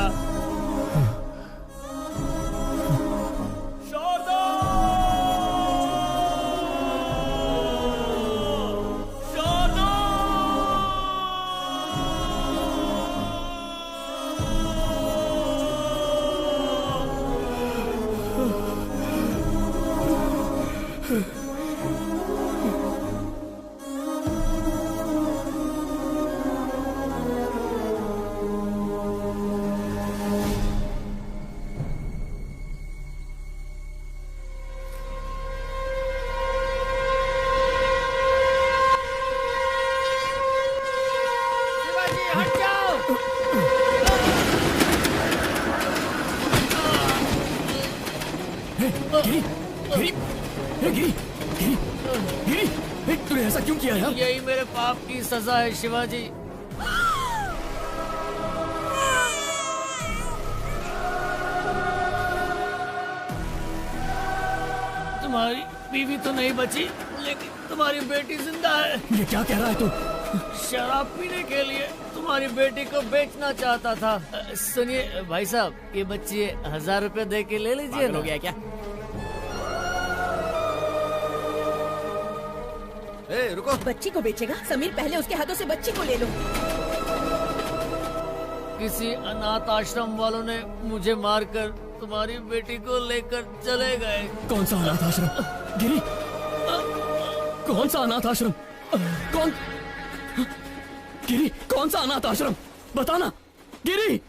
तूने ऐसा क्यों किया यार? यही मेरे पाप की सजा है शिवाजी। तुम्हारी बीवी तो नहीं बची, लेकिन तुम्हारी बेटी जिंदा है। ये क्या कह रहा है तू? शराब पीने के लिए तुम्हारी बेटी को बेचना चाहता था। सुनिए भाई साहब, ये बच्ची 1000 रुपए दे के ले लीजिए। हो गया क्या? रुको। बच्ची को बेचेगा? समीर, पहले उसके हाथों से बच्ची को ले लो। किसी अनाथ आश्रम वालों ने मुझे मारकर तुम्हारी बेटी को लेकर चले गए। कौन सा अनाथ आश्रम? गिरी, कौन सा अनाथ आश्रम? कौन? गिरी, कौन सा अनाथ आश्रम? बताना गिरी।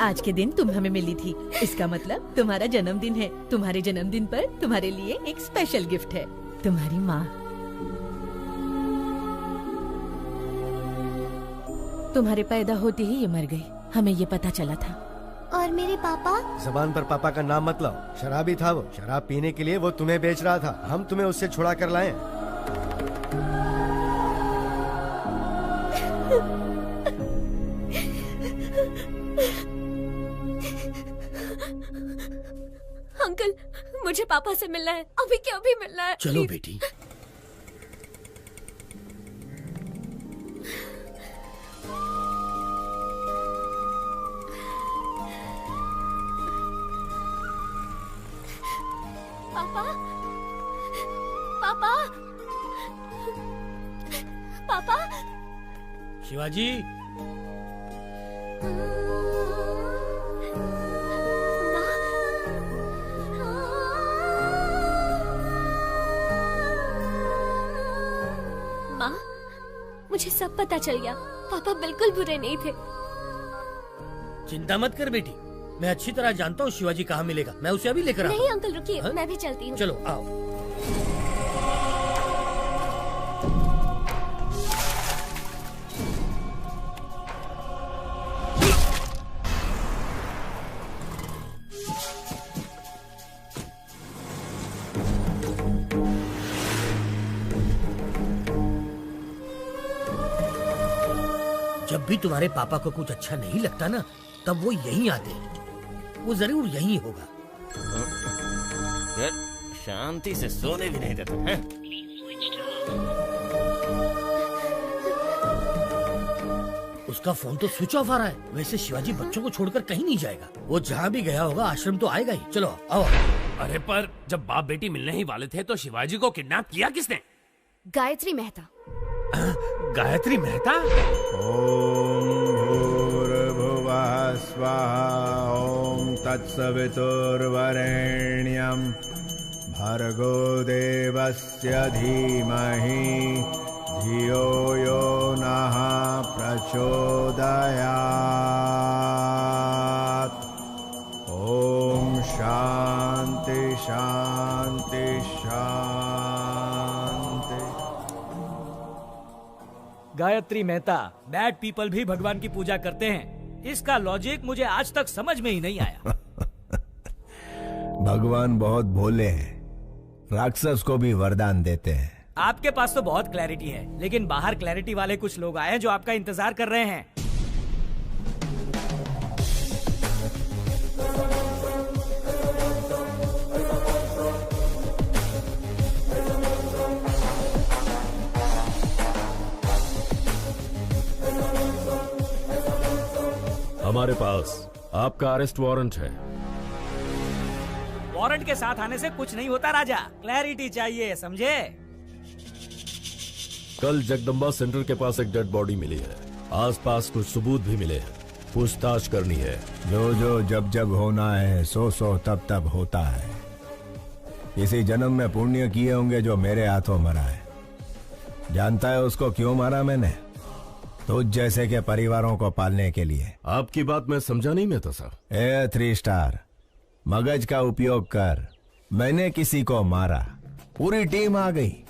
आज के दिन तुम हमें मिली थी, इसका मतलब तुम्हारा जन्मदिन है। तुम्हारे जन्मदिन पर तुम्हारे लिए एक स्पेशल गिफ्ट है, तुम्हारी माँ। तुम्हारे पैदा होते ही ये मर गई, हमें ये पता चला था। और मेरे पापा? जबान पर पापा का नाम मत लाओ, शराबी था वो। शराब पीने के लिए वो तुम्हें बेच रहा था, हम तुम्हें उससे छुड़ा कर लाए। अंकल, मुझे पापा से मिलना है, अभी के अभी मिलना है। चलो बेटी। पापा, पापा, पापा। शिवाजी, माँ, मुझे सब पता चल गया। पापा बिल्कुल बुरे नहीं थे। चिंता मत कर बेटी, मैं अच्छी तरह जानता हूँ शिवाजी कहाँ मिलेगा। मैं उसे अभी लेकर आता हूँ। नहीं अंकल रुकिए, मैं भी चलती हूँ। चलो आओ। जब भी तुम्हारे पापा को कुछ अच्छा नहीं लगता ना, तब वो यहीं आते हैं। वो जरूर यहीं होगा। यार शांति से सोने भी नहीं देता है। उसका फोन तो स्विच ऑफ आ रहा है। वैसे शिवाजी बच्चों को छोड़कर कहीं नहीं जाएगा। वो जहाँ भी गया होगा आश्रम तो आएगा ही। चलो आओ। अरे पर जब बाप बेटी मिलने ही वाले थे तो शिवाजी को किडनैप किया किसने? गायत्री मेहता। गायत्री मेहता? ओम भूर्भुवः स्वाहा ओम तत्सवितुर्वरेण्यं भर्गो देवस्य धीमहि धियो यो नः प्रचोदयात्। ओम शांति शांति शांति। गायत्री मेहता, बैड पीपल भी भगवान की पूजा करते हैं। इसका लॉजिक मुझे आज तक समझ में ही नहीं आया। भगवान बहुत भोले हैं, राक्षस को भी वरदान देते हैं। आपके पास तो बहुत क्लैरिटी है, लेकिन बाहर क्लैरिटी वाले कुछ लोग आए हैं जो आपका इंतजार कर रहे हैं। हमारे पास आपका अरेस्ट वारंट है। वारंट के साथ आने से कुछ नहीं होता राजा, क्लैरिटी चाहिए, समझे? कल जगदम्बा सेंटर के पास एक डेड बॉडी मिली है। आसपास कुछ सबूत भी मिले हैं, पूछताछ करनी है। जो जो जब जब होना है, सो सो तब तब होता है। इसी जन्म में पुण्य किए होंगे जो मेरे हाथों मरा है। जानता है उसको क्यों मारा मैंने? तुझ जैसे के परिवारों को पालने के लिए। आपकी बात मैं समझा नहीं मैं तो सर। 3 स्टार, मगज का उपयोग कर। मैंने किसी को मारा, पूरी टीम आ गई।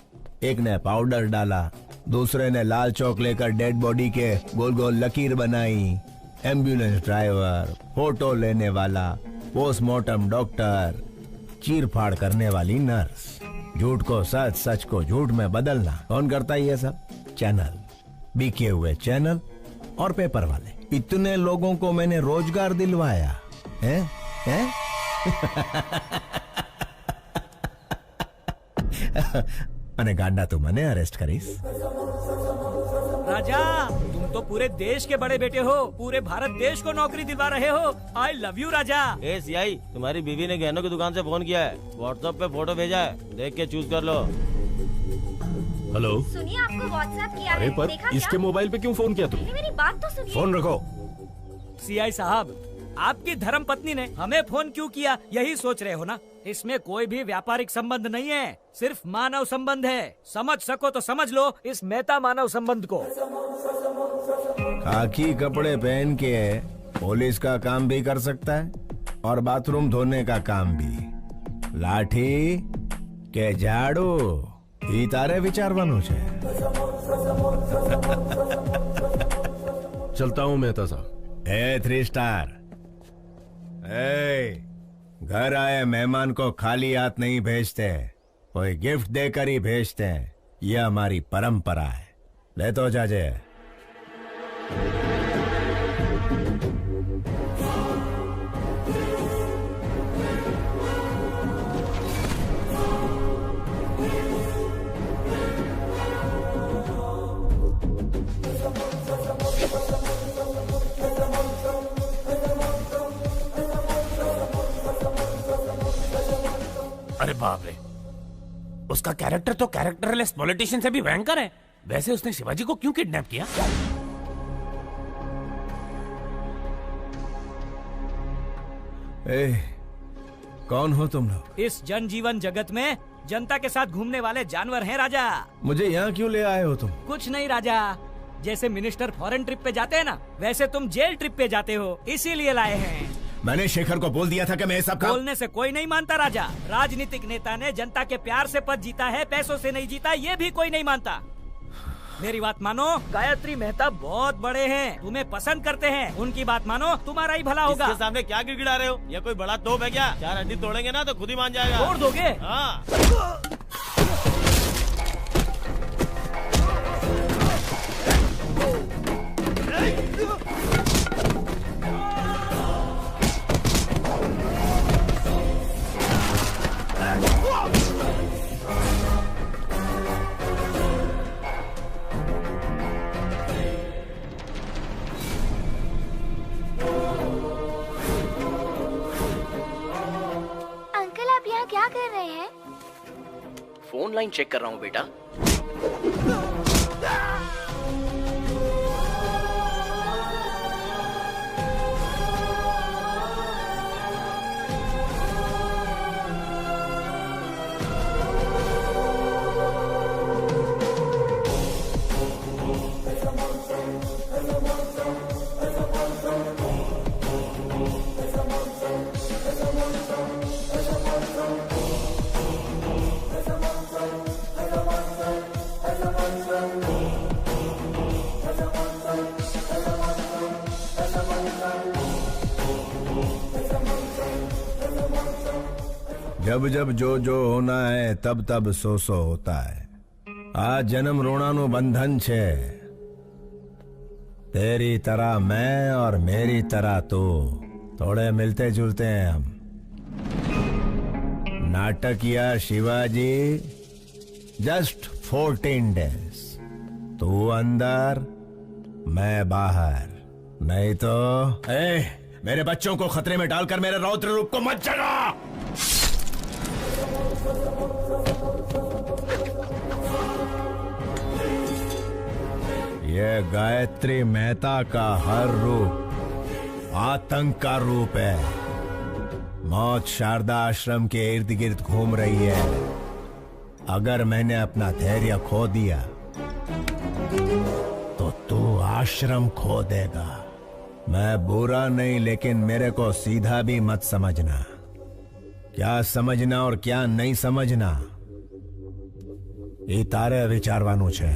एक ने पाउडर डाला, दूसरे ने लाल चौक लेकर डेड बॉडी के गोल गोल लकीर बनाई। एम्बुलेंस ड्राइवर, फोटो लेने वाला, पोस्टमार्टम डॉक्टर, चीर फाड़ करने वाली नर्स। झूठ को सच, सच को झूठ में बदलना कौन करता है ये सब? चैनल, बिके हुए चैनल और पेपर वाले। इतने लोगों को मैंने रोजगार दिलवाया है? અને ગાંડા તું મને અરેસ્ટ કરીશ? राजा, तुम तो पूरे देश के बड़े बेटे हो, पूरे भारत देश को नौकरी दिलवा रहे हो। आई love you Raja. A CI, तुम्हारी बीवी ने गहनों की दुकान से फोन किया है, व्हाट्सएप पे फोटो भेजा है, देख के चूज कर लो। हेलो, सुनिए, आपको व्हाट्सएप किया अरे है, पर देखा इसके क्या? मोबाइल पे क्यों फोन किया तुमने? मेरी बात तो सुनिए। फोन रखो। सीआई साहब, आपकी धर्म पत्नी ने हमें फोन क्यों किया, यही सोच रहे हो ना? इसमें कोई भी व्यापारिक संबंध नहीं है, सिर्फ मानव संबंध है। समझ सको तो समझ लो इस मेहता मानव संबंध को। खाकी कपड़े पहन के पुलिस का काम भी कर सकता है और बाथरूम धोने का काम भी। लाठी के झाड़ू ई तारे विचारવાનું છે। चलता हूँ मेहता साहब। ए 3 स्टार, घर आए मेहमान को खाली हाथ नहीं भेजते, कोई गिफ्ट देकर ही भेजते हैं। यह हमारी परंपरा है। ले तो जाजे। अरे बाप रे, उसका कैरेक्टर तो कैरेक्टरलेस पॉलिटिशियन से भी भयंकर है। वैसे उसने शिवाजी को क्यों किडनैप किया? कौन हो तुम लोग? इस जनजीवन जगत में जनता के साथ घूमने वाले जानवर हैं राजा। मुझे यहाँ क्यों ले आए हो तुम? कुछ नहीं राजा, जैसे मिनिस्टर फॉरेन ट्रिप पे जाते हैं ना, वैसे तुम जेल ट्रिप पे जाते हो, इसीलिए लाए हैं। मैंने शेखर को बोल दिया था कि मैं सब काम... बोलने से कोई नहीं मानता राजा। राजनीतिक नेता ने जनता के प्यार से पद जीता है, पैसों से नहीं जीता, ये भी कोई नहीं मानता। मेरी बात मानो, गायत्री मेहता बहुत बड़े हैं, तुम्हें पसंद करते हैं, उनकी बात मानो, तुम्हारा ही भला होगा। इसके सामने क्या गिड़गिड़ा रहे हो? ये कोई बड़ा तोप है क्या? 4 हड्डी तोड़ेंगे ना तो खुद ही मान जाएगा। तोड़ दोगे? हाँ। क्या कर रहे हैं? फोन लाइन चेक कर रहा हूँ बेटा। जब जब जो जो होना है तब तब सो सो होता है। आज जन्म रोणानु बंधन छे। तेरी तरह मैं और मेरी तरह तू, थोड़े मिलते जुलते हैं हम। नाटकिया शिवाजी जस्ट 14 डेज, तू अंदर मैं बाहर। नहीं तो मेरे बच्चों को खतरे में डालकर मेरे रौद्र रूप को मत जगा। ये गायत्री मेहता का हर रूप आतंक का रूप है। मौत शारदा आश्रम के इर्द गिर्द घूम रही है। अगर मैंने अपना धैर्य खो दिया तो तू आश्रम खो देगा। मैं बुरा नहीं, लेकिन मेरे को सीधा भी मत समझना। क्या समझना और क्या नहीं समझना ये तारे विचारવાનું છે।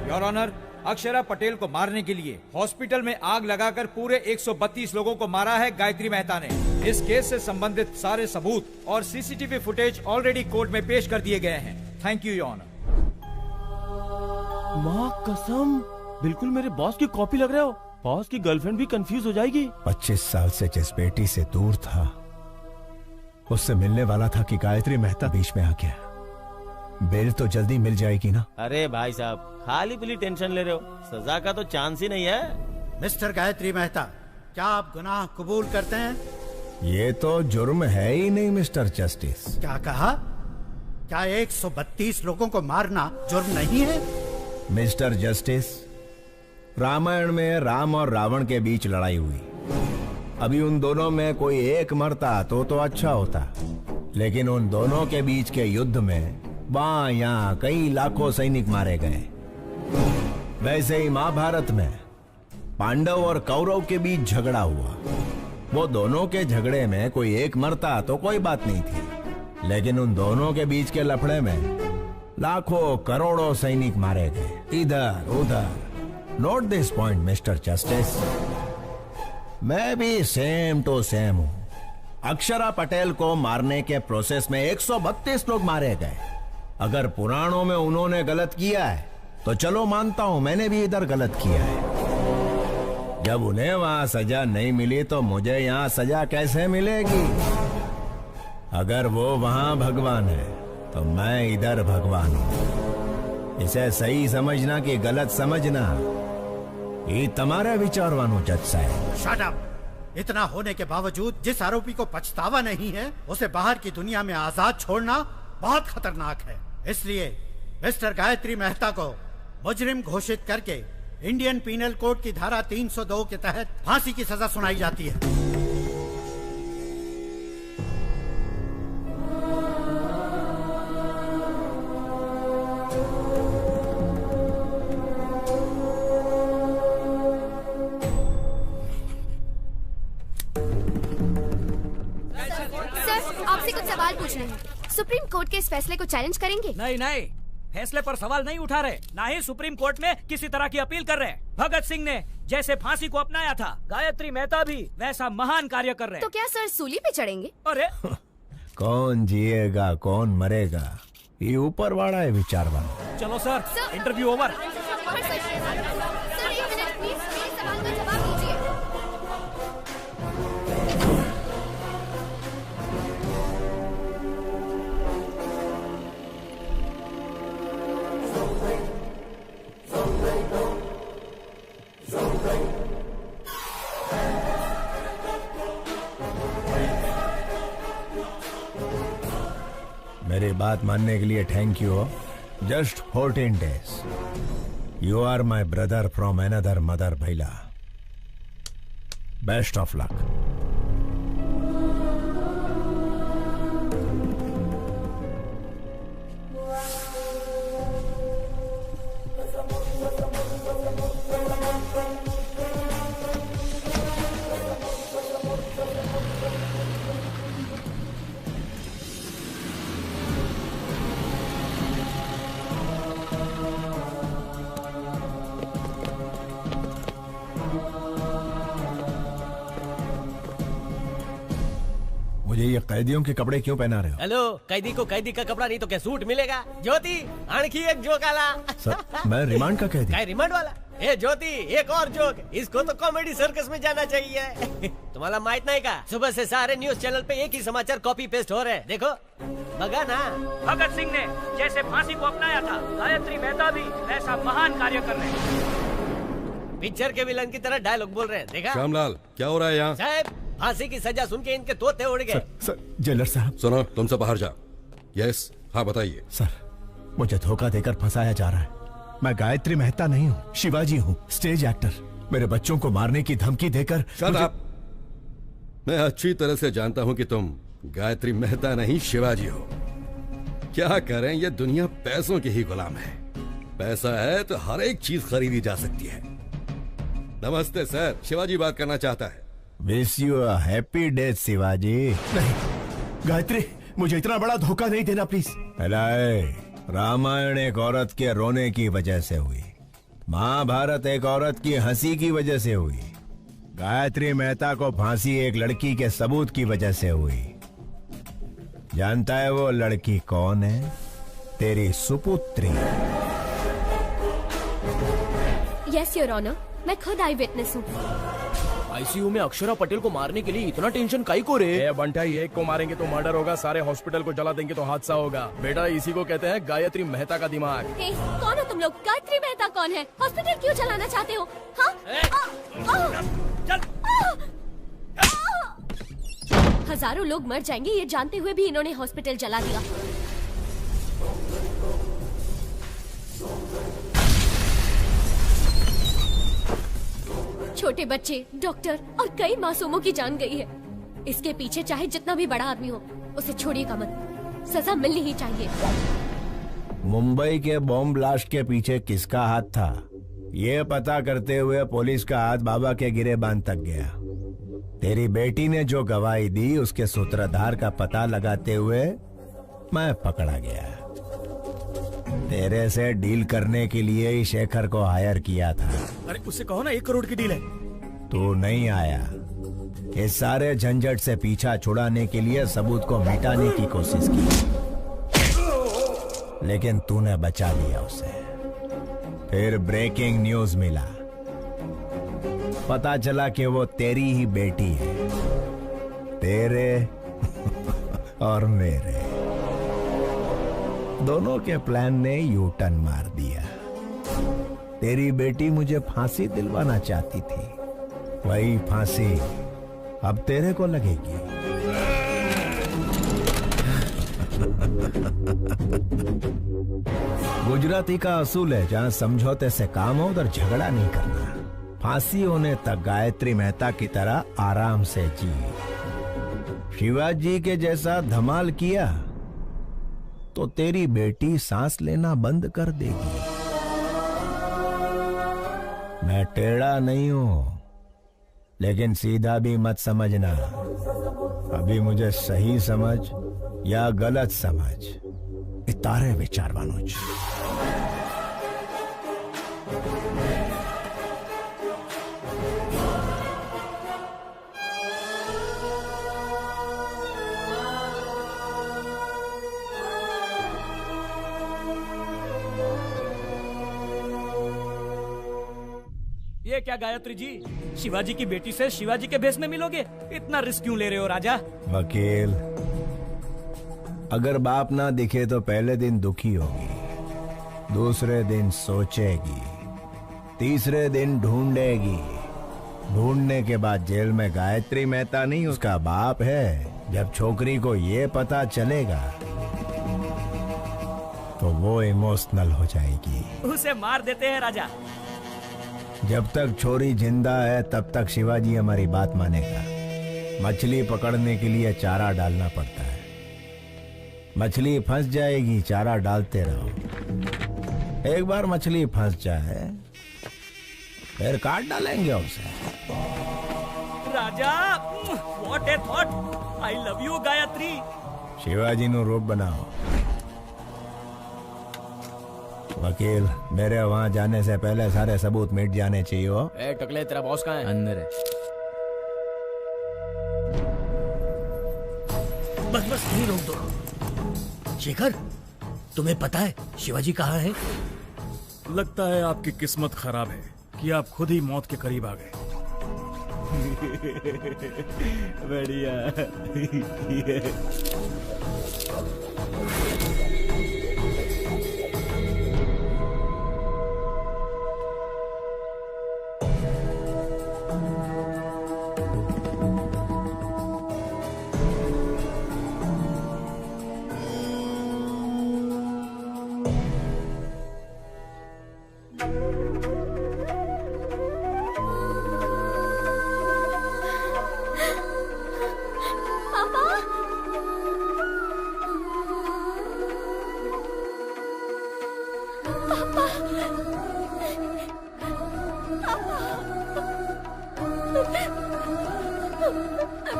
योर ऑनर, अक्षरा पटेल को मारने के लिए हॉस्पिटल में आग लगाकर पूरे 132 लोगों को मारा है गायत्री मेहता ने। इस केस से संबंधित सारे सबूत और सीसीटीवी फुटेज ऑलरेडी कोर्ट में पेश कर दिए गए हैं। Thank you your honour. माँ कसम, बिल्कुल मेरे बॉस की कॉपी लग रहे हो। बॉस की गर्लफ्रेंड भी कंफ्यूज हो जाएगी। 25 साल से जिस बेटी से दूर था, उससे मिलने वाला था कि गायत्री मेहता बीच में आ गया। बेल तो जल्दी मिल जाएगी ना? अरे भाई साहब, खाली पीली टेंशन ले रहे हो, सजा का तो चांस ही नहीं है। मिस्टर गायत्री मेहता, क्या आप गुनाह कबूल करते हैं? ये तो जुर्म है ही नहीं मिस्टर जस्टिस। क्या कहा? क्या 132 लोगों को मारना जुर्म नहीं है? मिस्टर जस्टिस, रामायण में राम और रावण के बीच लड़ाई हुई। अभी उन दोनों में कोई एक मरता तो अच्छा होता, लेकिन उन दोनों के बीच के युद्ध में वहां यहाँ कई लाखों सैनिक मारे गए। वैसे ही महाभारत में पांडव और कौरव के बीच झगड़ा हुआ। वो दोनों के झगड़े में कोई एक मरता तो कोई बात नहीं थी, लेकिन उन दोनों के बीच के लफड़े में लाखों करोड़ों सैनिक मारे गए, इधर उधर। Note this point mister justice. मैं भी सेम टू सेम हूं। अक्षरा पटेल को मारने के प्रोसेस में 132 लोग मारे गए। अगर पुराणों में उन्होंने गलत किया है तो चलो मानता हूं मैंने भी इधर गलत किया है। जब उन्हें वहां सजा नहीं मिली तो मुझे यहां सजा कैसे मिलेगी? अगर वो वहां भगवान है तो मैं इधर भगवान हूं। इसे सही समझना कि गलत समझना ये तुम्हारा विचारवानो जज साहब। Shut up! इतना होने के बावजूद जिस आरोपी को पछतावा नहीं है, उसे बाहर की दुनिया में आजाद छोड़ना बहुत खतरनाक है। इसलिए मिस्टर गायत्री मेहता को मुजरिम घोषित करके इंडियन पीनल कोड की धारा 302 के तहत फांसी की सजा सुनाई जाती है। आपसे कुछ सवाल पूछने हैं। सुप्रीम कोर्ट के इस फैसले को चैलेंज करेंगे? नहीं नहीं, फैसले पर सवाल नहीं उठा रहे, ना ही सुप्रीम कोर्ट में किसी तरह की अपील कर रहे। भगत सिंह ने जैसे फांसी को अपनाया था, गायत्री मेहता भी वैसा महान कार्य कर रहे। तो क्या सर सूली पे चढ़ेंगे? अरे कौन जिएगा कौन मरेगा ये ऊपर वाला है विचारवान। चलो सर, इंटरव्यू ओवर। मेरी बात मानने के लिए thank you. Just 14 days। You are my brother from another mother भैला। Best of luck. मुझे ये कैदियों के कपड़े क्यों पहना रहे हो? हेलो, कैदी को कैदी का कपड़ा नहीं तो क्या सूट मिलेगा? ज्योति, आणखी एक जोक आला। सर, मैं रिमांड का कैदी। क्या रिमांड वाला? ए ज्योति, एक और जोक। इसको तो कॉमेडी सर्कस में जाना चाहिए। तुम्हाला माहित नहीं का? सुबह से सारे न्यूज चैनल पे एक ही समाचार कॉपी पेस्ट हो रहे हैं। देखो, बगा ना। भगत सिंह ने जैसे फांसी को अपनाया था, गायत्री मेहता भी वैसा महान कार्य कर रहे। पिक्चर के विलन की तरह डायलॉग बोल रहे हैं। देखा? श्यामलाल, क्या हो रहा है यहाँ? साहब, फांसी की सजा सुन के इनके तोते उड़ गए। सर, जेलर साहब। सुनो, तुमसे बाहर जा। यस, हाँ बताइए। सर, मुझे धोखा देकर फंसाया जा रहा है। मैं गायत्री मेहता नहीं हूँ, शिवाजी हूँ, स्टेज एक्टर। मेरे बच्चों को मारने की धमकी देकर मैं अच्छी तरह से जानता हूँ कि तुम गायत्री मेहता नहीं शिवाजी हो। क्या करें, ये दुनिया पैसों की ही गुलाम है। पैसा है तो हर एक चीज खरीदी जा सकती है। नमस्ते सर, शिवाजी बात करना चाहता है। Wish you a happy death Shivaji. नहीं गायत्री, मुझे इतना बड़ा धोखा नहीं देना प्लीज। रामायण एक औरत के रोने की वजह से हुई, महाभारत एक औरत की हंसी की वजह से हुई, गायत्री मेहता को फांसी एक लड़की के सबूत की वजह से हुई। जानता है वो लड़की कौन है? तेरी सुपुत्री। यस योर ऑनर, मैं खुद आई विटनेस हूँ। आईसीयू में अक्षरा पटेल को मारने के लिए इतना टेंशन काई को रे? बंटाई, एक को मारेंगे तो मर्डर होगा, सारे हॉस्पिटल को जला देंगे तो हादसा होगा। बेटा इसी को कहते हैं गायत्री मेहता का दिमाग। कौन हो तुम लोग? गायत्री मेहता कौन है? हॉस्पिटल क्यों चलाना चाहते हो? हाँ? हजारों लोग मर जाएंगे ये जानते हुए भी इन्होंने हॉस्पिटल जला दिया। छोटे बच्चे, डॉक्टर और कई मासूमों की जान गई है। इसके पीछे चाहे जितना भी बड़ा आदमी हो, उसे छोड़िएगा मत, सजा मिलनी ही चाहिए। मुंबई के बॉम्ब ब्लास्ट के पीछे किसका हाथ था, ये पता करते हुए पुलिस का हाथ बाबा के गिरेबान तक गया। तेरी बेटी ने जो गवाही दी उसके सूत्रधार का पता लगाते हुए मैं पकड़ा गया। तेरे से डील करने के लिए ही शेखर को हायर किया था। अरे उससे कहो ना 1 करोड़ की डील है। तू नहीं आया। इस सारे झंझट से पीछा छुड़ाने के लिए सबूत को मिटाने की कोशिश की, लेकिन तूने बचा लिया उसे। फिर ब्रेकिंग न्यूज मिला, पता चला कि वो तेरी ही बेटी है, तेरे और मेरे दोनों के प्लान ने यू टर्न मार दिया। तेरी बेटी मुझे फांसी दिलवाना चाहती थी, वही फांसी अब तेरे को लगेगी। गुजराती का असूल है, जहां समझौते से काम हो उधर झगड़ा नहीं करना। फांसी होने तक गायत्री मेहता की तरह आराम से जी। शिवाजी के जैसा धमाल किया तो तेरी बेटी सांस लेना बंद कर देगी। मैं टेढ़ा नहीं हूं, लेकिन सीधा भी मत समझना। अभी मुझे सही समझ या गलत समझ, इतारे विचार वानुज। ये क्या गायत्री जी, शिवाजी की बेटी से शिवाजी के भेष में मिलोगे? इतना रिस्क क्यों ले रहे हो राजा? वकील, अगर बाप ना दिखे तो पहले दिन दुखी होगी, दूसरे दिन सोचेगी, तीसरे दिन ढूंढेगी, ढूंढने के बाद जेल में गायत्री मेहता नहीं उसका बाप है। जब छोकरी को ये पता चलेगा तो वो इमोशनल हो जाएगी। उसे मार देते हैं राजा। जब तक छोरी जिंदा है तब तक शिवाजी हमारी बात मानेगा। मछली पकड़ने के लिए चारा डालना पड़ता है, मछली फंस जाएगी, चारा डालते रहो। एक बार मछली फंस जाए फिर काट डालेंगे उसे। Raja, what a thought. I love you Gayatri. Shivaji नु रूप बनाओ। वकील, मेरे वहां जाने से पहले सारे सबूत मिट जाने चाहिए। ए टकले, तेरा बॉस कहाँ है? अंदर है। बस बस यहीं रोक दो। शेखर, तुम्हें पता है शिवाजी कहाँ है? लगता है आपकी किस्मत खराब है कि आप खुद ही मौत के करीब आ गए। बढ़िया।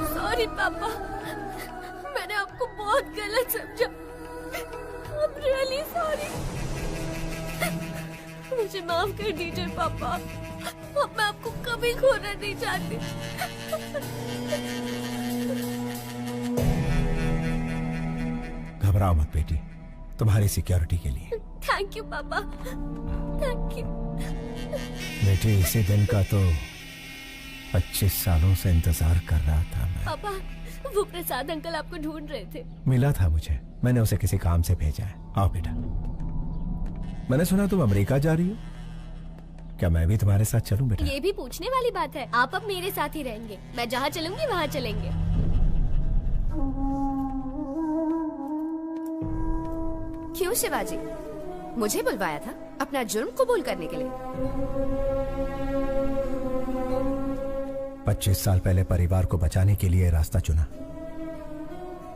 सॉरी पापा, मैंने आपको बहुत गलत समझा। I'm really sorry। मुझे माफ कर दीजिए पापा, अब मैं आपको कभी खोना नहीं चाहती। घबराओ मत बेटी, तुम्हारी सिक्योरिटी के लिए। थैंक यू पापा, थैंक यू। बेटे, इसी दिन का तो 25 सालों से इंतजार कर रहा था मैं। पापा, वो प्रसाद अंकल आपको ढूंढ रहे थे। मिला था मुझे, मैंने उसे किसी काम से भेजा है। आओ बेटा। मैंने सुना तुम अमेरिका जा रही हो, क्या मैं भी तुम्हारे साथ चलूं बेटा? ये भी पूछने वाली बात है। आप अब मेरे साथ ही रहेंगे, मैं जहाँ चलूंगी वहाँ चलेंगे। क्यों शिवाजी, मुझे बुलवाया था अपना जुर्म कबूल करने के लिए? 25 साल पहले परिवार को बचाने के लिए रास्ता चुना।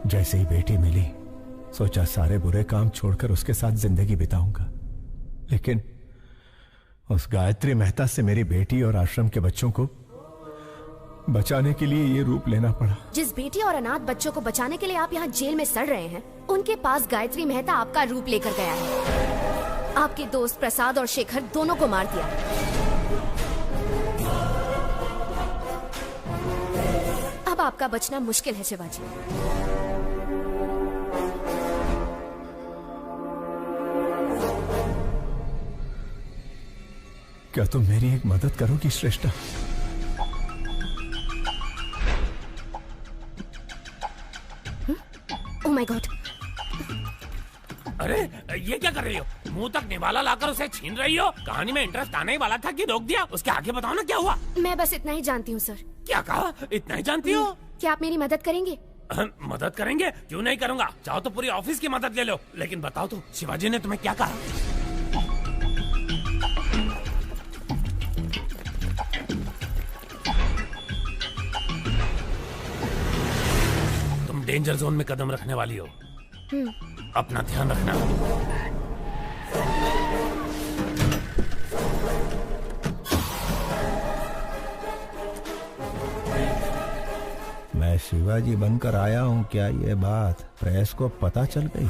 जैसे ही बेटी मिली, सोचा सारे बुरे काम छोड़कर उसके साथ जिंदगी बिताऊंगा। लेकिन उस गायत्री मेहता से मेरी बेटी और आश्रम के बच्चों को बचाने के लिए ये रूप लेना पड़ा। जिस बेटी और अनाथ बच्चों को बचाने के लिए आप यहाँ जेल में सड़ रहे हैं, उनके पास गायत्री मेहता आपका रूप लेकर गया है। आपके दोस्त प्रसाद और शेखर दोनों को मार दिया। अब आपका बचना मुश्किल है शिवाजी। क्या तुम मेरी एक मदद करोगी श्रेष्ठा? Oh my God! अरे ये क्या कर रही हो? मुंह तक निवाला लाकर उसे छीन रही हो? कहानी में इंटरेस्ट आने ही वाला था कि रोक दिया? उसके आगे बताओ ना क्या हुआ? मैं बस इतना ही जानती हूँ सर। क्या कहा? इतना ही जानती हो? क्या आप मेरी मदद करेंगे? मदद करेंगे? क्यों नहीं करूँगा। चाहो तो पूरी ऑफिस की मदद ले लो। लेकिन बताओ तो शिवाजी ने तुम्हें क्या कहा? डेंजर जोन में कदम रखने वाली हो, अपना ध्यान रखना। मैं शिवाजी बनकर आया हूँ, क्या ये बात प्रेस को पता चल गई?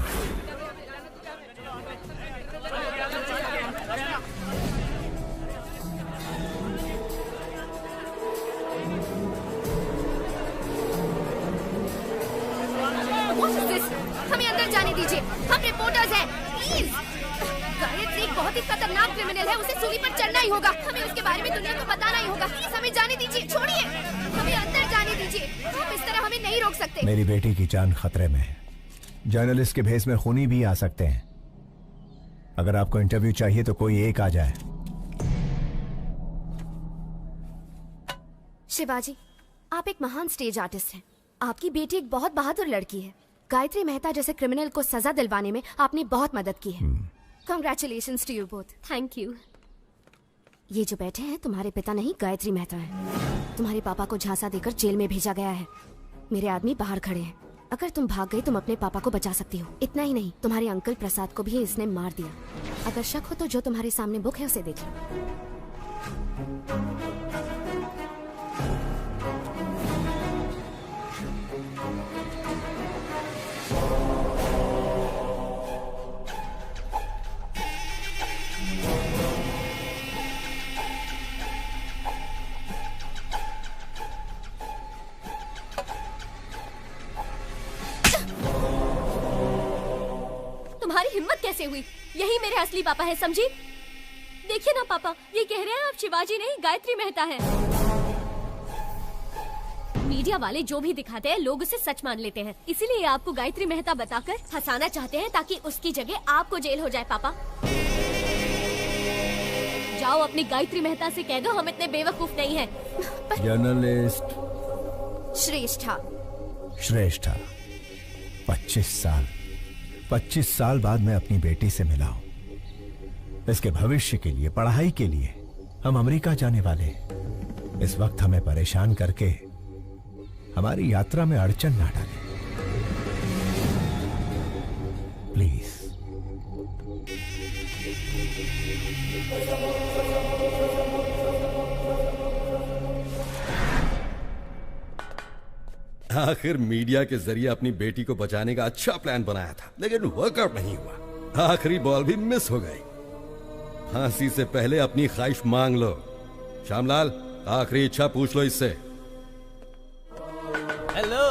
हमें अंदर जाने दीजिए, हम रिपोर्टर्स हैं, प्लीज। गायत्री एक बहुत ही खतरनाक क्रिमिनल है, उसे सूली पर चढ़ना ही होगा। हमें उसके बारे में दुनिया को बताना ही होगा। प्लीज हमें जाने दीजिए, छोड़िए, हमें अंदर जाने दीजिए। आप इस तरह हमें नहीं रोक सकते। मेरी बेटी की जान खतरे में है। जर्नलिस्ट के भेस में खूनी भी आ सकते हैं। अगर आपको इंटरव्यू चाहिए तो कोई एक आ जाए। शिवाजी, आप एक महान स्टेज आर्टिस्ट हैं। आपकी बेटी एक बहुत बहादुर लड़की है। गायत्री मेहता जैसे क्रिमिनल को सजा दिलवाने में आपने बहुत मदद की है। Congratulations to you both. Thank you. ये जो बैठे हैं तुम्हारे पिता नहीं, गायत्री मेहता है। तुम्हारे पापा को झांसा देकर जेल में भेजा गया है। मेरे आदमी बाहर खड़े हैं। अगर तुम भाग गई तुम अपने पापा को बचा सकती हो। इतना ही नहीं, तुम्हारे अंकल प्रसाद को भी इसने मार दिया। अगर शक हो तो जो तुम्हारे सामने बुक है उसे देख लो। तुम्हारी हिम्मत कैसे हुई? यही मेरे असली पापा है, समझी? देखिए ना पापा, ये कह रहे हैं आप शिवाजी नहीं गायत्री मेहता है। मीडिया वाले जो भी दिखाते हैं लोग उसे सच मान लेते हैं, इसीलिए आपको गायत्री मेहता बताकर हंसाना चाहते हैं ताकि उसकी जगह आपको जेल हो जाए। पापा जाओ अपनी गायत्री मेहता से कह दो हम इतने बेवकूफ नहीं हैं। जर्नलिस्ट श्रेष्ठा। श्रेष्ठा, 25 साल बाद मैं अपनी बेटी से मिला हूं। इसके भविष्य के लिए, पढ़ाई के लिए हम अमेरिका जाने वाले हैं। इस वक्त हमें परेशान करके हमारी यात्रा में अड़चन ना डालें प्लीज। आखिर मीडिया के जरिए अपनी बेटी को बचाने का अच्छा प्लान बनाया था, लेकिन वर्कआउट नहीं हुआ। आखिरी बॉल भी मिस हो गई। फांसी से पहले अपनी ख्वाहिश मांग लो। श्यामलाल, आखिरी इच्छा पूछ लो इससे। हेलो,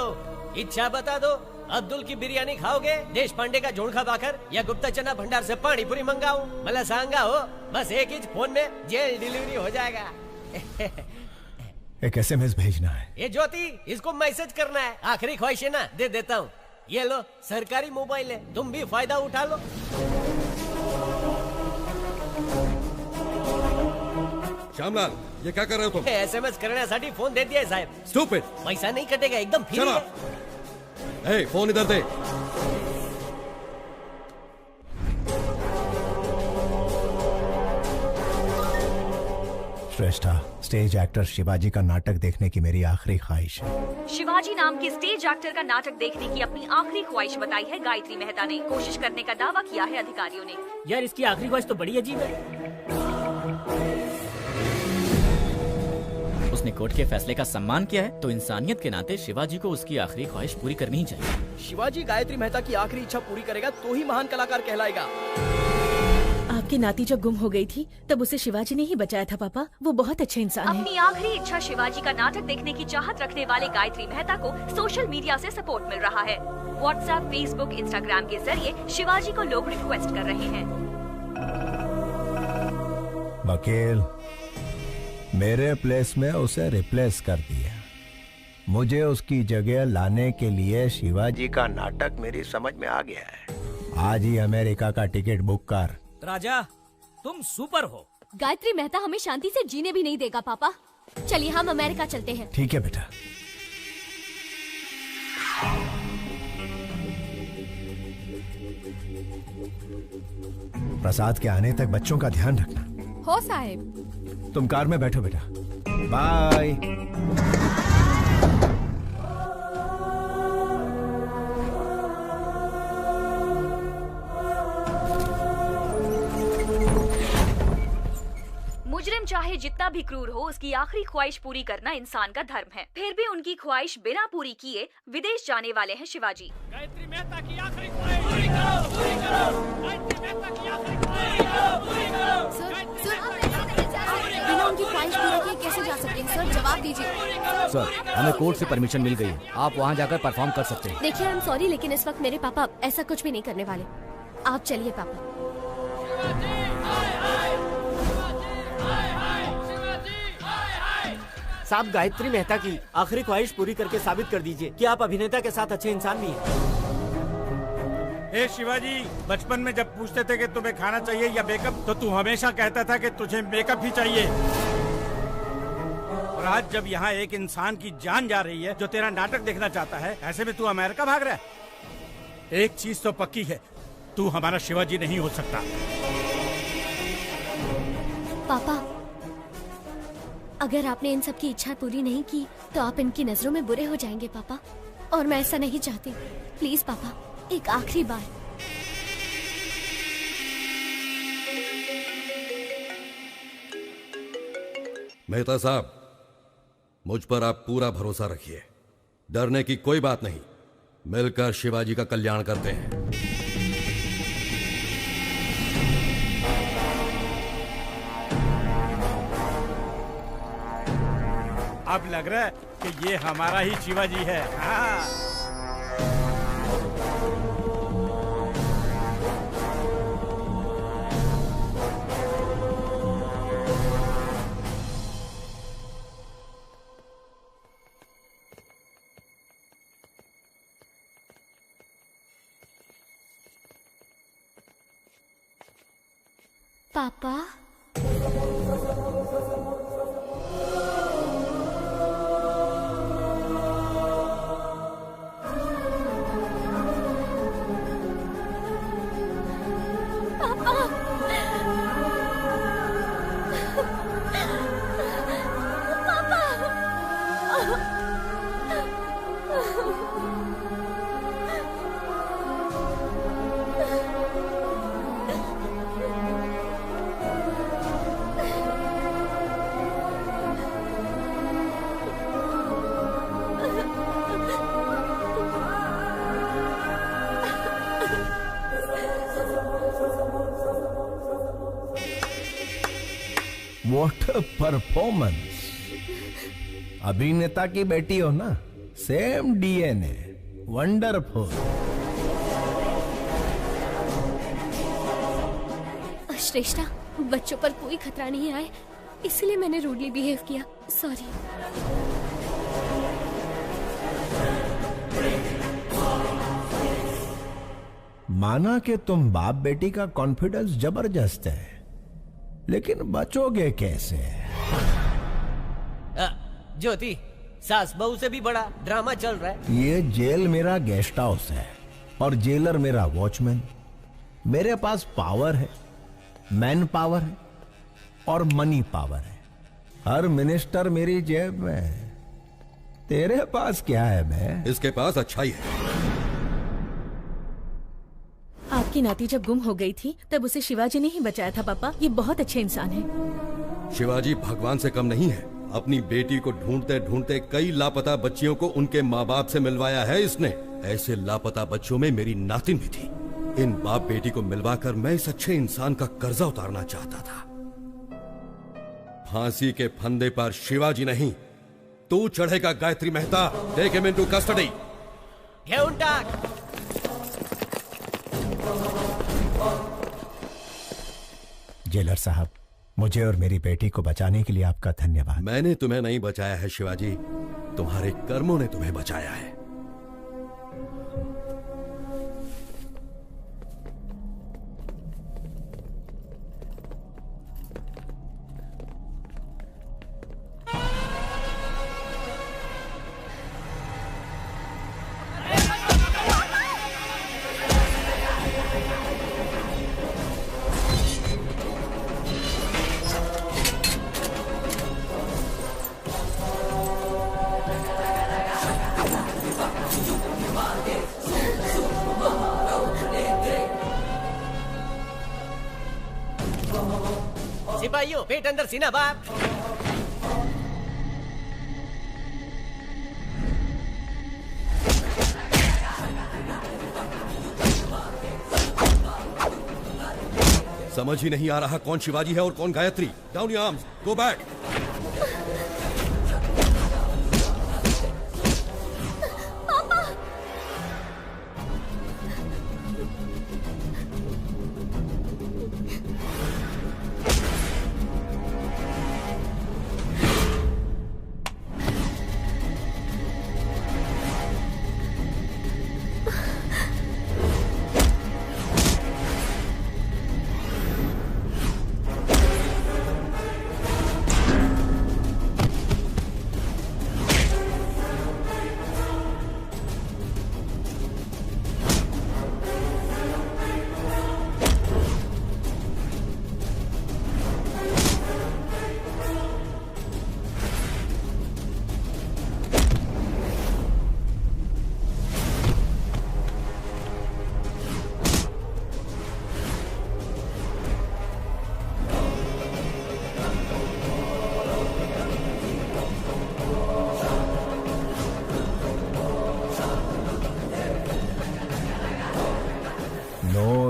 इच्छा बता दो। अब्दुल की बिरयानी खाओगे, देश पांडे का झोंका बाकर, या गुप्ता चना भंडार से पानी पूरी मंगाऊं? मला सांगा हो, बस एक ही फोन में जेल डिलीवरी हो जाएगा। एक SMS भेजना है। ये ज्योति, इसको मैसेज करना है। आखिरी ख्वाहिश है ना, दे देता हूँ। ये लो, सरकारी मोबाइल है, तुम भी फायदा उठा लो। श्यामलाल, ये क्या कर रहे हो तुम? SMS करण्यासाठी फोन दे दिया साहब। Stupid! पैसा नहीं कटेगा, एकदम फ्री है। ए, फोन इधर दे। श्रेष्ठा, स्टेज एक्टर शिवाजी का नाटक देखने की मेरी आखिरी ख्वाहिश है। शिवाजी नाम के स्टेज एक्टर का नाटक देखने की अपनी आखिरी ख्वाहिश बताई है गायत्री मेहता ने। कोशिश करने का दावा किया है अधिकारियों ने। यार, इसकी आखिरी ख्वाहिश तो बड़ी अजीब है। उसने कोर्ट के फैसले का सम्मान किया है, तो इंसानियत के नाते शिवाजी को उसकी आखिरी ख्वाहिश पूरी करनी ही चाहिए। शिवाजी गायत्री मेहता की आखिरी इच्छा पूरी करेगा तो ही महान कलाकार कहलाएगा। आपकी नाती जब गुम हो गई थी तब उसे शिवाजी ने ही बचाया था पापा। वो बहुत अच्छे इंसान है। अपनी आखिरी इच्छा शिवाजी का नाटक देखने की चाहत रखने वाले गायत्री मेहता को सोशल मीडिया से सपोर्ट मिल रहा है। व्हाट्सएप, फेसबुक, इंस्टाग्राम के जरिए शिवाजी को लोग रिक्वेस्ट कर रहे हैं। वकील, मेरे प्लेस में उसे रिप्लेस कर दिया। मुझे उसकी जगह लाने के लिए शिवाजी का नाटक मेरी समझ में आ गया है। आज ही अमेरिका का टिकट बुक कर। राजा, तुम सुपर हो। गायत्री मेहता हमें शांति से जीने भी नहीं देगा पापा। चलिए हम अमेरिका चलते हैं। ठीक है बेटा। प्रसाद के आने तक बच्चों का ध्यान रखना। हो साहेब। तुम कार में बैठो बेटा। बाय। मुजरिम चाहे जितना भी क्रूर हो, उसकी आखिरी ख्वाहिश पूरी करना इंसान का धर्म है। फिर भी उनकी ख्वाहिश बिना पूरी किए विदेश जाने वाले हैं शिवाजी। गायत्री मेहता की आखिरी ख्वाहिश पूरी करो, पूरी करो। गायत्री मेहता की आखिरी ख्वाहिश पूरी करो, पूरी करो। बिना उनकी ख्वाहिश पूरी किए कैसे जा सकते हैं सर? जवाब दीजिए। सर, हमें कोर्ट से परमिशन मिल गई है, आप वहाँ जाकर परफॉर्म कर सकते हैं। देखिए, आई एम सॉरी, लेकिन इस वक्त मेरे पापा ऐसा कुछ भी नहीं करने वाले। आप चलिए पापा। साहब, गायत्री मेहता की आखिरी ख्वाहिश पूरी करके साबित कर दीजिए कि आप अभिनेता के साथ अच्छे इंसान भी हैं। ए शिवाजी, बचपन में जब पूछते थे कि तुम्हें खाना चाहिए या मेकअप, तो तू हमेशा कहता था कि तुझे मेकअप ही चाहिए। और आज जब यहाँ एक इंसान की जान जा रही है जो तेरा नाटक देखना चाहता है, ऐसे में तू अमेरिका भाग रहा है। एक चीज तो पक्की है, तू हमारा शिवाजी नहीं हो सकता। पापा, अगर आपने इन सब की इच्छा पूरी नहीं की तो आप इनकी नजरों में बुरे हो जाएंगे पापा, और मैं ऐसा नहीं चाहती। प्लीज पापा, एक आखिरी बार। मेहता साहब, मुझ पर आप पूरा भरोसा रखिए। डरने की कोई बात नहीं, मिलकर शिवाजी का कल्याण करते हैं। अब लग रहा है कि ये हमारा ही शिवाजी है। हाँ। पापा, व्हाट अ परफॉर्मेंस। अभिनेता की बेटी हो ना, सेम DNA। वंडरफुल। श्रेष्ठा, बच्चों पर कोई खतरा नहीं आए, इसलिए मैंने रूडली बिहेव किया। सॉरी। माना कि तुम बाप बेटी का कॉन्फिडेंस जबरदस्त है, लेकिन बचोगे कैसे? ज्योति, सास बहू से भी बड़ा ड्रामा चल रहा है। ये जेल मेरा गेस्ट हाउस है और जेलर मेरा वॉचमैन। मेरे पास पावर है, मैन पावर है और मनी पावर है। हर मिनिस्टर मेरी जेब में है। तेरे पास क्या है बे? इसके पास अच्छाई है। आपकी नाती जब गुम हो गई थी तब उसे शिवाजी ने ही बचाया था पापा। ये बहुत अच्छे इंसान है। शिवाजी भगवान से कम नहीं है। अपनी बेटी को ढूंढते ढूंढते कई लापता बच्चियों को उनके माँ बाप से मिलवाया है इसने। ऐसे लापता बच्चों में मेरी नातिन भी थी। इन बाप बेटी को मिलवाकर मैं इस अच्छे इंसान का कर्जा उतारना चाहता था। फांसी के फंदे पर शिवाजी नहीं, तू चढ़ेगा Gayatri Mehta. Take him into custody. घेऊन टाक। जेलर साहब, मुझे और मेरी बेटी को बचाने के लिए आपका धन्यवाद। मैंने तुम्हें नहीं बचाया है शिवाजी, तुम्हारे कर्मों ने तुम्हें बचाया है। सिपाहियों, पेट अंदर सीना बाप। समझ ही नहीं आ रहा कौन शिवाजी है और कौन Gayatri. Down your arms, go back.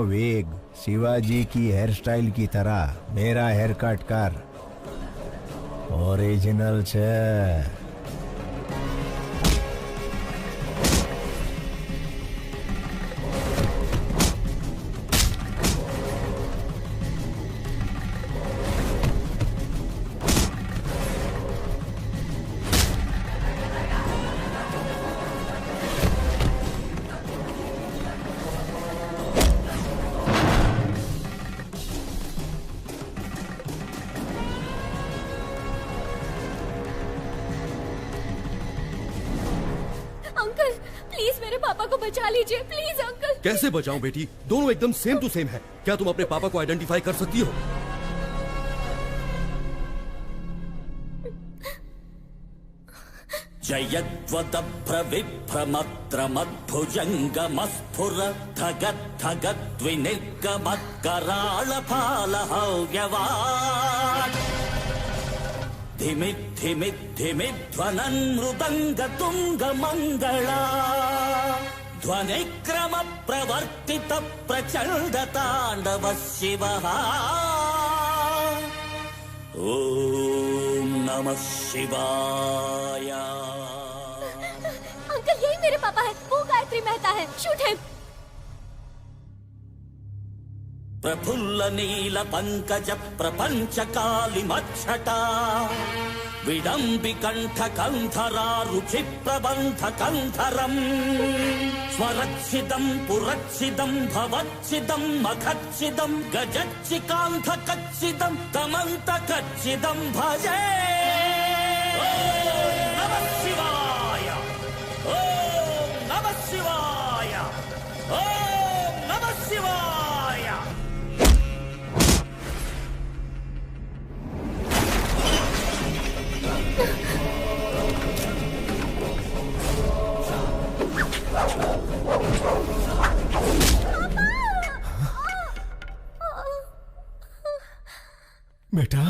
वेग, शिवाजी की हेयर स्टाइल की तरह मेरा हेयर कट कर। ओरिजिनल छे। बचा लीजिए प्लीज अंकल। कैसे बचाऊं बेटी? दोनों एकदम सेम टू सेम है। क्या तुम अपने पापा को आइडेंटिफाई कर सकती हो? ध्वनन्मृदङ्गतुङ्गमङ्गला ध्वनिक्रम प्रवर्तित प्रचण्ड ताण्डव शिवः। ओम नमः शिवाय। अंकल यही मेरे पापा है, वो गायत्री मेहता है। Shoot him. प्रफुल्ल नील पंकज प्रपंच काली मच्छटा विडम्बि कंठ कंधरा रुचि प्रबंध कंधरम स्वरक्षिदं पुरक्षिदं भवच्छिदं मखच्छिदं गजच्चिकांध कच्छिदं तमंत कच्छिदं भजे। ओम नमः शिवाय, ओम नमः शिवाय, ओम नमः शिवाय। बेटा,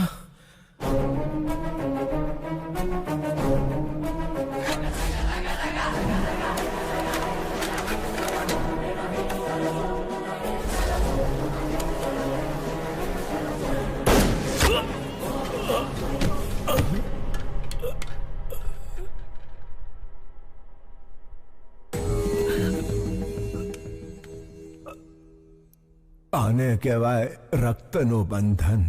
आने के वाय रक्तनु बंधन।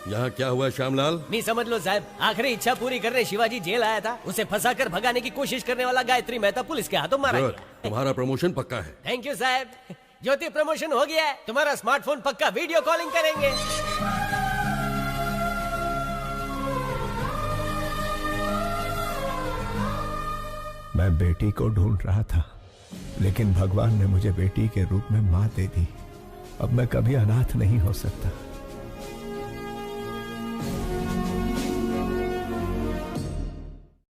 यहाँ क्या हुआ श्यामलाल? नहीं समझ लो साहब, आखिरी इच्छा पूरी करने शिवाजी जेल आया था। उसे फंसाकर भगाने की कोशिश करने वाला गायत्री मेहता पुलिस के हाथों मारा गया। तुम्हारा प्रमोशन पक्का है। थैंक यू साहब। ज्योति प्रमोशन हो गया है। तुम्हारा स्मार्टफोन पक्का वीडियो कॉलिंग करेंगे। मैं बेटी को ढूंढ रहा था, लेकिन भगवान ने मुझे बेटी के रूप में मां दे दी। अब मैं कभी अनाथ नहीं हो सकता।